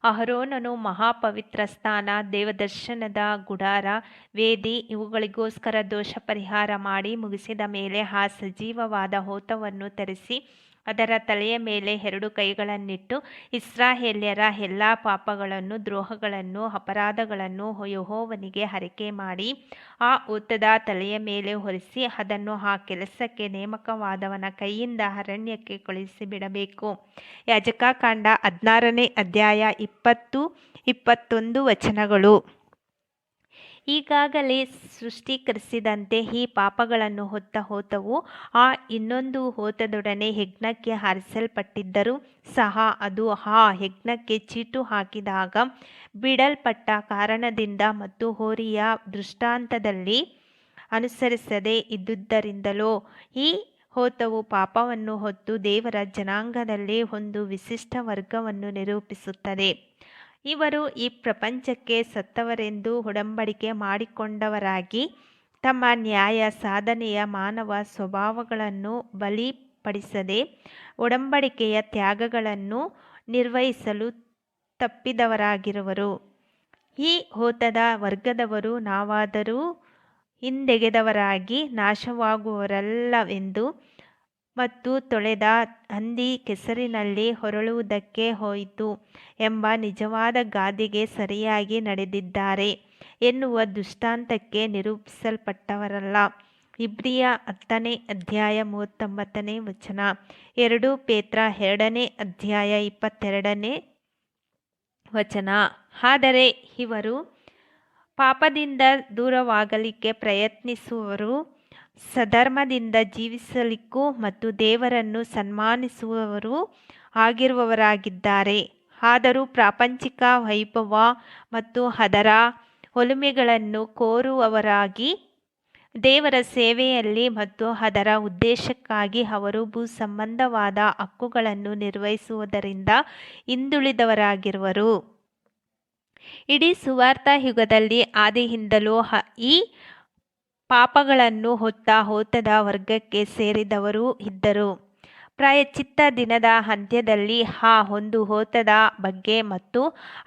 ಅಹರೋನನು ಮಹಾಪವಿತ್ರ ಸ್ಥಾನ, ದೇವದರ್ಶನದ ಗುಡಾರ, ವೇದಿ ಇವುಗಳಿಗೋಸ್ಕರ ದೋಷ ಪರಿಹಾರ ಮಾಡಿ ಮುಗಿಸಿದ ಮೇಲೆ ಆ ಸಜೀವವಾದ ಹೋತವನ್ನು ತರಿಸಿ ಅದರ ತಲೆಯ ಮೇಲೆ 2 ಕೈಗಳನ್ನಿಟ್ಟು ಇಸ್ರಾಯೇಲ್ಯರ ಎಲ್ಲ ಪಾಪಗಳನ್ನು, ದ್ರೋಹಗಳನ್ನು, ಅಪರಾಧಗಳನ್ನು ಯೆಹೋವನಿಗೆ ಅರಿಕೆ ಮಾಡಿ ಆ ಹೋತದ ತಲೆಯ ಮೇಲೆ ಹೊರಿಸಿ ಅದನ್ನು ಆ ಕೆಲಸಕ್ಕೆ ನೇಮಕವಾದವನ ಕೈಯಿಂದ ಅರಣ್ಯಕ್ಕೆ ಕಳುಹಿಸಿಬಿಡಬೇಕು. ಯಾಜಕಕಾಂಡ 16ನೇ ಅಧ್ಯಾಯ 20-21 ವಚನಗಳು. ಈಗಾಗಲೇ ಸ್ಪಷ್ಟೀಕರಿಸಿದಂತೆ ಈ ಪಾಪಗಳನ್ನು ಹೊತ್ತ ಹೋತವು ಆ ಇನ್ನೊಂದು ಹೋತದೊಡನೆ ಯಜ್ಞಕ್ಕೆ ಆರಿಸಲ್ಪಟ್ಟಿದ್ದರೂ ಸಹ ಅದು ಆ ಯಜ್ಞಕ್ಕೆ ಚೀಟು ಹಾಕಿದಾಗ ಬಿಡಲ್ಪಟ್ಟ ಕಾರಣದಿಂದ ಮತ್ತು ಹೋರಿಯ ದೃಷ್ಟಾಂತದಲ್ಲಿ ಅನುಸರಿಸದೇ ಇದ್ದುದರಿಂದಲೋ ಈ ಹೋತವು ಪಾಪವನ್ನು ಹೊತ್ತು ದೇವರ ಜನಾಂಗದಲ್ಲಿ ಒಂದು ವಿಶಿಷ್ಟ ವರ್ಗವನ್ನು ನಿರೂಪಿಸುತ್ತದೆ. ಇವರು ಈ ಪ್ರಪಂಚಕ್ಕೆ ಸತ್ತವರೆಂದು ಒಡಂಬಡಿಕೆ ಮಾಡಿಕೊಂಡವರಾಗಿ ತಮ್ಮ ನ್ಯಾಯ ಸಾಧನೆಯ ಮಾನವ ಸ್ವಭಾವಗಳನ್ನು ಬಲಿಪಡಿಸದೆ ಒಡಂಬಡಿಕೆಯ ತ್ಯಾಗಗಳನ್ನು ನಿರ್ವಹಿಸಲು ತಪ್ಪಿದವರಾಗಿರುವರು. ಈ ಹೋತದ ವರ್ಗದವರು ನಾವಾದರೂ ಹಿಂದೆಗೆದವರಾಗಿ ನಾಶವಾಗುವರಲ್ಲವೆಂದು ಮತ್ತು ತೊಳೆದ ಹಂದಿ ಕೆಸರಿನಲ್ಲಿ ಹೊರಳುವುದಕ್ಕೆ ಹೋಯಿತು ಎಂಬ ನಿಜವಾದ ಗಾದೆಗೆ ಸರಿಯಾಗಿ ನಡೆದಿದ್ದಾರೆ ಎನ್ನುವ ದೃಷ್ಟಾಂತಕ್ಕೆ ನಿರೂಪಿಸಲ್ಪಟ್ಟವರಲ್ಲ. ಇಬ್ರಿಯ 10ನೇ ಅಧ್ಯಾಯ 39ನೇ ವಚನ. 2 ಪೇತ್ರ 2ನೇ ಅಧ್ಯಾಯ 22ನೇ ವಚನ. ಆದರೆ ಇವರು ಪಾಪದಿಂದ ದೂರವಾಗಲಿಕ್ಕೆ ಪ್ರಯತ್ನಿಸುವವರು, ಸಧರ್ಮದಿಂದ ಜೀವಿಸಲಿಕ್ಕೂ ಮತ್ತು ದೇವರನ್ನು ಸನ್ಮಾನಿಸುವವರೂ ಆಗಿರುವವರಾಗಿದ್ದಾರೆ. ಆದರೂ ಪ್ರಾಪಂಚಿಕ ವೈಭವ ಮತ್ತು ಅದರ ಒಲುಮೆಗಳನ್ನು ಕೋರುವವರಾಗಿ ದೇವರ ಸೇವೆಯಲ್ಲಿ ಮತ್ತು ಅದರ ಉದ್ದೇಶಕ್ಕಾಗಿ ಅವರು ಭೂಸಂಬಂಧವಾದ ಹಕ್ಕುಗಳನ್ನು ನಿರ್ವಹಿಸುವುದರಿಂದ ಹಿಂದುಳಿದವರಾಗಿರುವರು. ಇಡೀ ಸುವಾರ್ಥ ಯುಗದಲ್ಲಿ ಆದಿಯಿಂದಲೂ ಈ ಪಾಪಗಳನ್ನು ಹೊತ್ತ ಹೋತದ ವರ್ಗಕ್ಕೆ ಸೇರಿದವರೂ ಇದ್ದರು. ಪ್ರಾಯಶ್ಚಿತ್ತ ದಿನದ ಅಂತ್ಯದಲ್ಲಿ ಆ ಒಂದು ಹೋತದ ಬಗ್ಗೆ ಮತ್ತು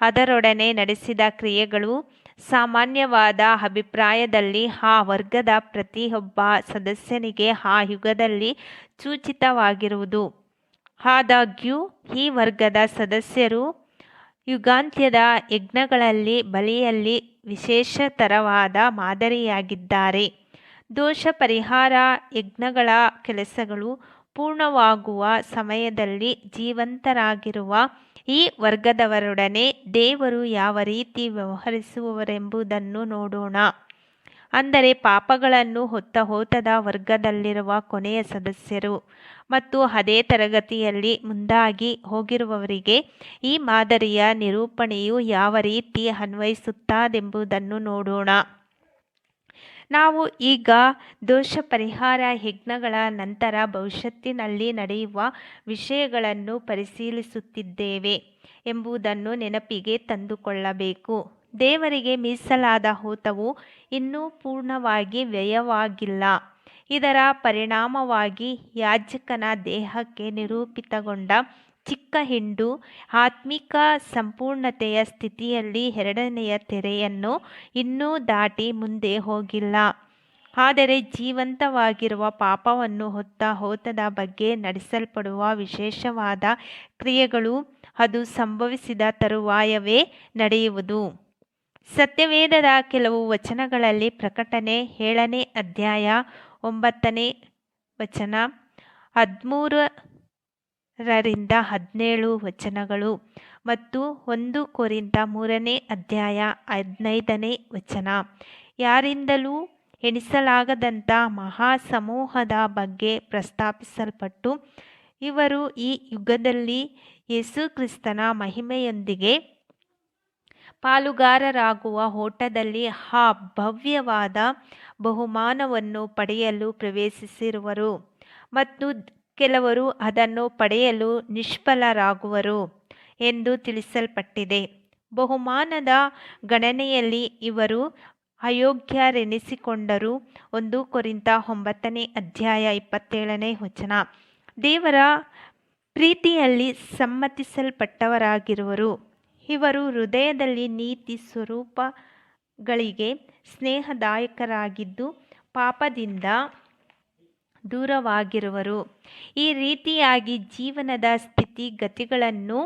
ಅದರೊಡನೆ ನಡೆಸಿದ ಕ್ರಿಯೆಗಳು ಸಾಮಾನ್ಯವಾದ ಅಭಿಪ್ರಾಯದಲ್ಲಿ ಆ ವರ್ಗದ ಪ್ರತಿಯೊಬ್ಬ ಸದಸ್ಯನಿಗೆ ಆ ಯುಗದಲ್ಲಿ ಸೂಚಿತವಾಗಿರುವುದು. ಆದಾಗ್ಯೂ ಈ ವರ್ಗದ ಸದಸ್ಯರು ಯುಗಾಂತ್ಯದ ಯಜ್ಞಗಳಲ್ಲಿ ಬಲಿಯಲ್ಲಿ ವಿಶೇಷತರವಾದ ಮಾದರಿಯಾಗಿದ್ದಾರೆ. ದೋಷ ಪರಿಹಾರ ಯಜ್ಞಗಳ ಕೆಲಸಗಳು ಪೂರ್ಣವಾಗುವ ಸಮಯದಲ್ಲಿ ಜೀವಂತರಾಗಿರುವ ಈ ವರ್ಗದವರೊಡನೆ ದೇವರು ಯಾವ ರೀತಿ ವ್ಯವಹರಿಸುವರೆಂಬುದನ್ನು ನೋಡೋಣ. ಅಂದರೆ ಪಾಪಗಳನ್ನು ಹೊತ್ತ ಹೋತದ ವರ್ಗದಲ್ಲಿರುವ ಕೊನೆಯ ಸದಸ್ಯರು ಮತ್ತು ಅದೇ ತರಗತಿಯಲ್ಲಿ ಮುಂದಾಗಿ ಹೋಗಿರುವವರಿಗೆ ಈ ಮಾದರಿಯ ನಿರೂಪಣೆಯು ಯಾವ ರೀತಿ ಅನ್ವಯಿಸುತ್ತದೆಂಬುದನ್ನು ನೋಡೋಣ. ನಾವು ಈಗ ದೋಷ ಪರಿಹಾರ ಯಜ್ಞಗಳ ನಂತರ ಭವಿಷ್ಯತ್ತಿನಲ್ಲಿ ನಡೆಯುವ ವಿಷಯಗಳನ್ನು ಪರಿಶೀಲಿಸುತ್ತಿದ್ದೇವೆ ಎಂಬುದನ್ನು ನೆನಪಿಗೆ ತಂದುಕೊಳ್ಳಬೇಕು. ದೇವರಿಗೆ ಮೀಸಲಾದ ಹೋತವು ಇನ್ನೂ ಪೂರ್ಣವಾಗಿ ವ್ಯಯವಾಗಿಲ್ಲ. ಇದರ ಪರಿಣಾಮವಾಗಿ ಯಾಜಕನ ದೇಹಕ್ಕೆ ನಿರೂಪಿತಗೊಂಡ ಚಿಕ್ಕ ಹಿಂಡು ಆತ್ಮಿಕ ಸಂಪೂರ್ಣತೆಯ ಸ್ಥಿತಿಯಲ್ಲಿ 2ನೆಯ ತೆರೆಯನ್ನು ಇನ್ನೂ ದಾಟಿ ಮುಂದೆ ಹೋಗಿಲ್ಲ. ಆದರೆ ಜೀವಂತವಾಗಿರುವ ಪಾಪವನ್ನು ಹೊತ್ತ ಹೋತದ ಬಗ್ಗೆ ನಡೆಸಲ್ಪಡುವ ವಿಶೇಷವಾದ ಕ್ರಿಯೆಗಳು ಅದು ಸಂಭವಿಸಿದ ತರುವಾಯವೇ ನಡೆಯುವುದು. ಸತ್ಯವೇದದ ಕೆಲವು ವಚನಗಳಲ್ಲಿ ಪ್ರಕಟಣೆ 7ನೇ ಅಧ್ಯಾಯ 9ನೇ ವಚನ, 13-17 ವಚನಗಳು ಮತ್ತು 1 ಕೊರಿಂಥ 3ನೇ ಅಧ್ಯಾಯ 15ನೇ ವಚನ ಯಾರಿಂದಲೂ ಎಣಿಸಲಾಗದಂಥ ಮಹಾಸಮೂಹದ ಬಗ್ಗೆ ಪ್ರಸ್ತಾಪಿಸಲ್ಪಟ್ಟು, ಇವರು ಈ ಯುಗದಲ್ಲಿ ಯೇಸುಕ್ರಿಸ್ತನ ಮಹಿಮೆಯೊಂದಿಗೆ ಪಾಲುಗಾರರಾಗುವ ಓಟದಲ್ಲಿ ಆ ಭವ್ಯವಾದ ಬಹುಮಾನವನ್ನು ಪಡೆಯಲು ಪ್ರವೇಶಿಸಿರುವರು ಮತ್ತು ಕೆಲವರು ಅದನ್ನು ಪಡೆಯಲು ನಿಷ್ಫಲರಾಗುವರು ಎಂದು ತಿಳಿಸಲ್ಪಟ್ಟಿದೆ. ಬಹುಮಾನದ ಗಣನೆಯಲ್ಲಿ ಇವರು ಅಯೋಗ್ಯರೆನಿಸಿಕೊಂಡರು. 1 ಕೊರಿಂಥ 9ನೇ ಅಧ್ಯಾಯ 27ನೇ ವಚನ. ದೇವರ ಪ್ರೀತಿಯಲ್ಲಿ ಸಮ್ಮತಿಸಲ್ಪಟ್ಟವರಾಗಿರುವರು. ಇವರು ಹೃದಯದಲ್ಲಿ ನೀತಿ ಸ್ವರೂಪಗಳಿಗೆ ಸ್ನೇಹದಾಯಕರಾಗಿದ್ದು ಪಾಪದಿಂದ ದೂರವಾಗಿರುವರು. ಈ ರೀತಿಯಾಗಿ ಜೀವನದ ಸ್ಥಿತಿಗತಿಗಳನ್ನು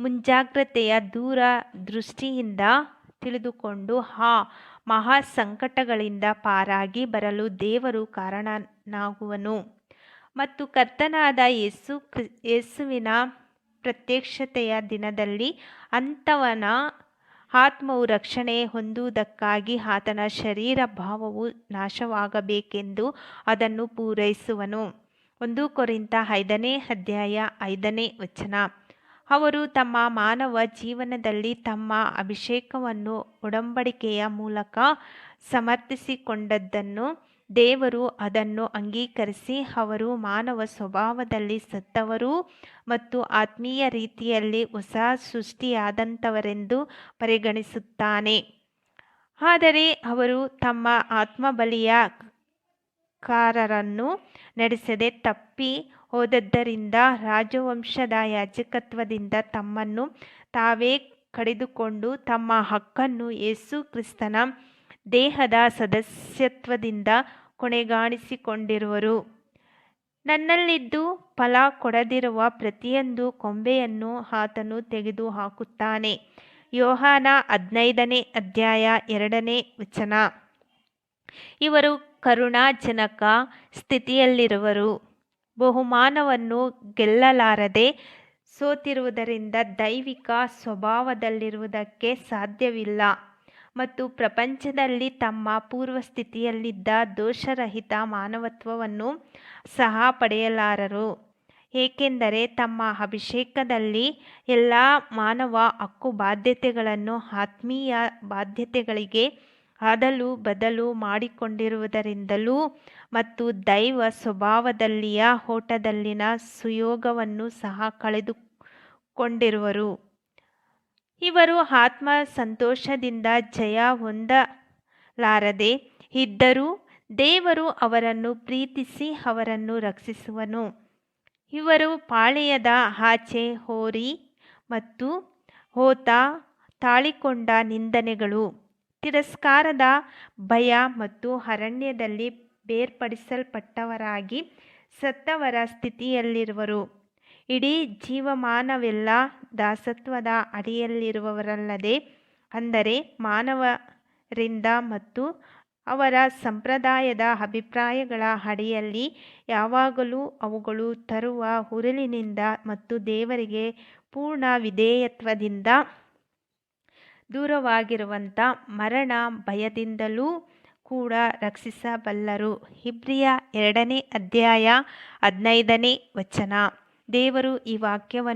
ಮುಂಜಾಗ್ರತೆಯ ದೂರದೃಷ್ಟಿಯಿಂದ ತಿಳಿದುಕೊಂಡು ಆ ಮಹಾ ಸಂಕಟಗಳಿಂದ ಪಾರಾಗಿ ಬರಲು ದೇವರು ಕಾರಣನಾಗುವನು ಮತ್ತು ಕರ್ತನಾದ ಯೇಸುವಿನ ಪ್ರತ್ಯಕ್ಷತೆಯ ದಿನದಲ್ಲಿ ಅಂಥವನ ಆತ್ಮವು ರಕ್ಷಣೆ ಹೊಂದುವುದಕ್ಕಾಗಿ ಆತನ ಶರೀರ ಭಾವವು ನಾಶವಾಗಬೇಕೆಂದು ಅದನ್ನು ಪೂರೈಸುವನು. 1 ಕೊರಿಂಥ 5ನೇ ಅಧ್ಯಾಯ 5ನೇ ವಚನ. ಅವರು ತಮ್ಮ ಮಾನವ ಜೀವನದಲ್ಲಿ ತಮ್ಮ ಅಭಿಷೇಕವನ್ನು ಒಡಂಬಡಿಕೆಯ ಮೂಲಕ ಸಮರ್ಥಿಸಿಕೊಂಡದ್ದನ್ನು ದೇವರು ಅದನ್ನು ಅಂಗೀಕರಿಸಿ ಅವರು ಮಾನವ ಸ್ವಭಾವದಲ್ಲಿ ಸತ್ತವರು ಮತ್ತು ಆತ್ಮೀಯ ರೀತಿಯಲ್ಲಿ ಹೊಸ ಸೃಷ್ಟಿಯಾದಂಥವರೆಂದು ಪರಿಗಣಿಸುತ್ತಾನೆ. ಆದರೆ ಅವರು ತಮ್ಮ ಆತ್ಮಬಲಿಕಾರರನ್ನು ನಡೆಸದೆ ತಪ್ಪಿ ಹೋದದ್ದರಿಂದ ರಾಜವಂಶದ ಯಾಜಕತ್ವದಿಂದ ತಮ್ಮನ್ನು ತಾವೇ ಕಡಿದುಕೊಂಡು ತಮ್ಮ ಹಕ್ಕನ್ನು ಯೇಸು ಕ್ರಿಸ್ತನ ದೇಹದ ಸದಸ್ಯತ್ವದಿಂದ ಕೊನೆಗಾಣಿಸಿಕೊಂಡಿರುವರು. ನನ್ನಲ್ಲಿದ್ದು ಫಲ ಕೊಡದಿರುವ ಪ್ರತಿಯೊಂದು ಕೊಂಬೆಯನ್ನು ಆತನು ತೆಗೆದುಹಾಕುತ್ತಾನೆ. ಯೋಹಾನ 15ನೇ ಅಧ್ಯಾಯ 2ನೇ ವಚನ. ಇವರು ಕರುಣಾಜನಕ ಸ್ಥಿತಿಯಲ್ಲಿರುವರು. ಬಹುಮಾನವನ್ನು ಗೆಲ್ಲಲಾರದೆ ಸೋತಿರುವುದರಿಂದ ದೈವಿಕ ಸ್ವಭಾವದಲ್ಲಿರುವುದಕ್ಕೆ ಸಾಧ್ಯವಿಲ್ಲ ಮತ್ತು ಪ್ರಪಂಚದಲ್ಲಿ ತಮ್ಮ ಪೂರ್ವಸ್ಥಿತಿಯಲ್ಲಿದ್ದ ದೋಷರಹಿತ ಮಾನವತ್ವವನ್ನು ಸಹ ಪಡೆಯಲಾರರು. ಏಕೆಂದರೆ ತಮ್ಮ ಅಭಿಷೇಕದಲ್ಲಿ ಎಲ್ಲ ಮಾನವ ಹಕ್ಕು ಬಾಧ್ಯತೆಗಳನ್ನು ಆತ್ಮೀಯ ಬಾಧ್ಯತೆಗಳಿಗೆ ಬದಲು ಮಾಡಿಕೊಂಡಿರುವುದರಿಂದಲೂ ಮತ್ತು ದೈವ ಸ್ವಭಾವದಲ್ಲಿಯ ಓಟದಲ್ಲಿನ ಸುಯೋಗವನ್ನು ಸಹ ಕಳೆದುಕೊಂಡಿರುವರು. ಇವರು ಆತ್ಮ ಸಂತೋಷದಿಂದ ಜಯ ಹೊಂದಲಾರದೆ ಇದ್ದರೂ ದೇವರು ಅವರನ್ನು ಪ್ರೀತಿಸಿ ಅವರನ್ನು ರಕ್ಷಿಸುವನು. ಇವರು ಪಾಳೆಯದ ಆಚೆ ಹೋರಿ ಮತ್ತು ಹೋತ ತಾಳಿಕೊಂಡ ನಿಂದನೆಗಳು, ತಿರಸ್ಕಾರದ ಭಯ ಮತ್ತು ಅರಣ್ಯದಲ್ಲಿ ಬೇರ್ಪಡಿಸಲ್ಪಟ್ಟವರಾಗಿ ಸತ್ತವರ ಸ್ಥಿತಿಯಲ್ಲಿರುವರು. ಇಡೀ ಜೀವಮಾನವೆಲ್ಲ ದಾಸತ್ವದ ಅಡಿಯಲ್ಲಿರುವವರಲ್ಲದೆ, ಅಂದರೆ ಮಾನವರಿಂದ ಮತ್ತು ಅವರ ಸಂಪ್ರದಾಯದ ಅಭಿಪ್ರಾಯಗಳ ಅಡಿಯಲ್ಲಿ ಯಾವಾಗಲೂ ಅವುಗಳು ತರುವ ಉರುಲಿನಿಂದ ಮತ್ತು ದೇವರಿಗೆ ಪೂರ್ಣ ವಿಧೇಯತ್ವದಿಂದ ದೂರವಾಗಿರುವಂಥ ಮರಣ ಭಯದಿಂದಲೂ ಕೂಡ ರಕ್ಷಿಸಬಲ್ಲರು. ಇಬ್ರಿಯ 2ನೇ ಅಧ್ಯಾಯ 15ನೇ ವಚನ. ದೇವರು ಈ ವಾಕ್ಯವನ್ನು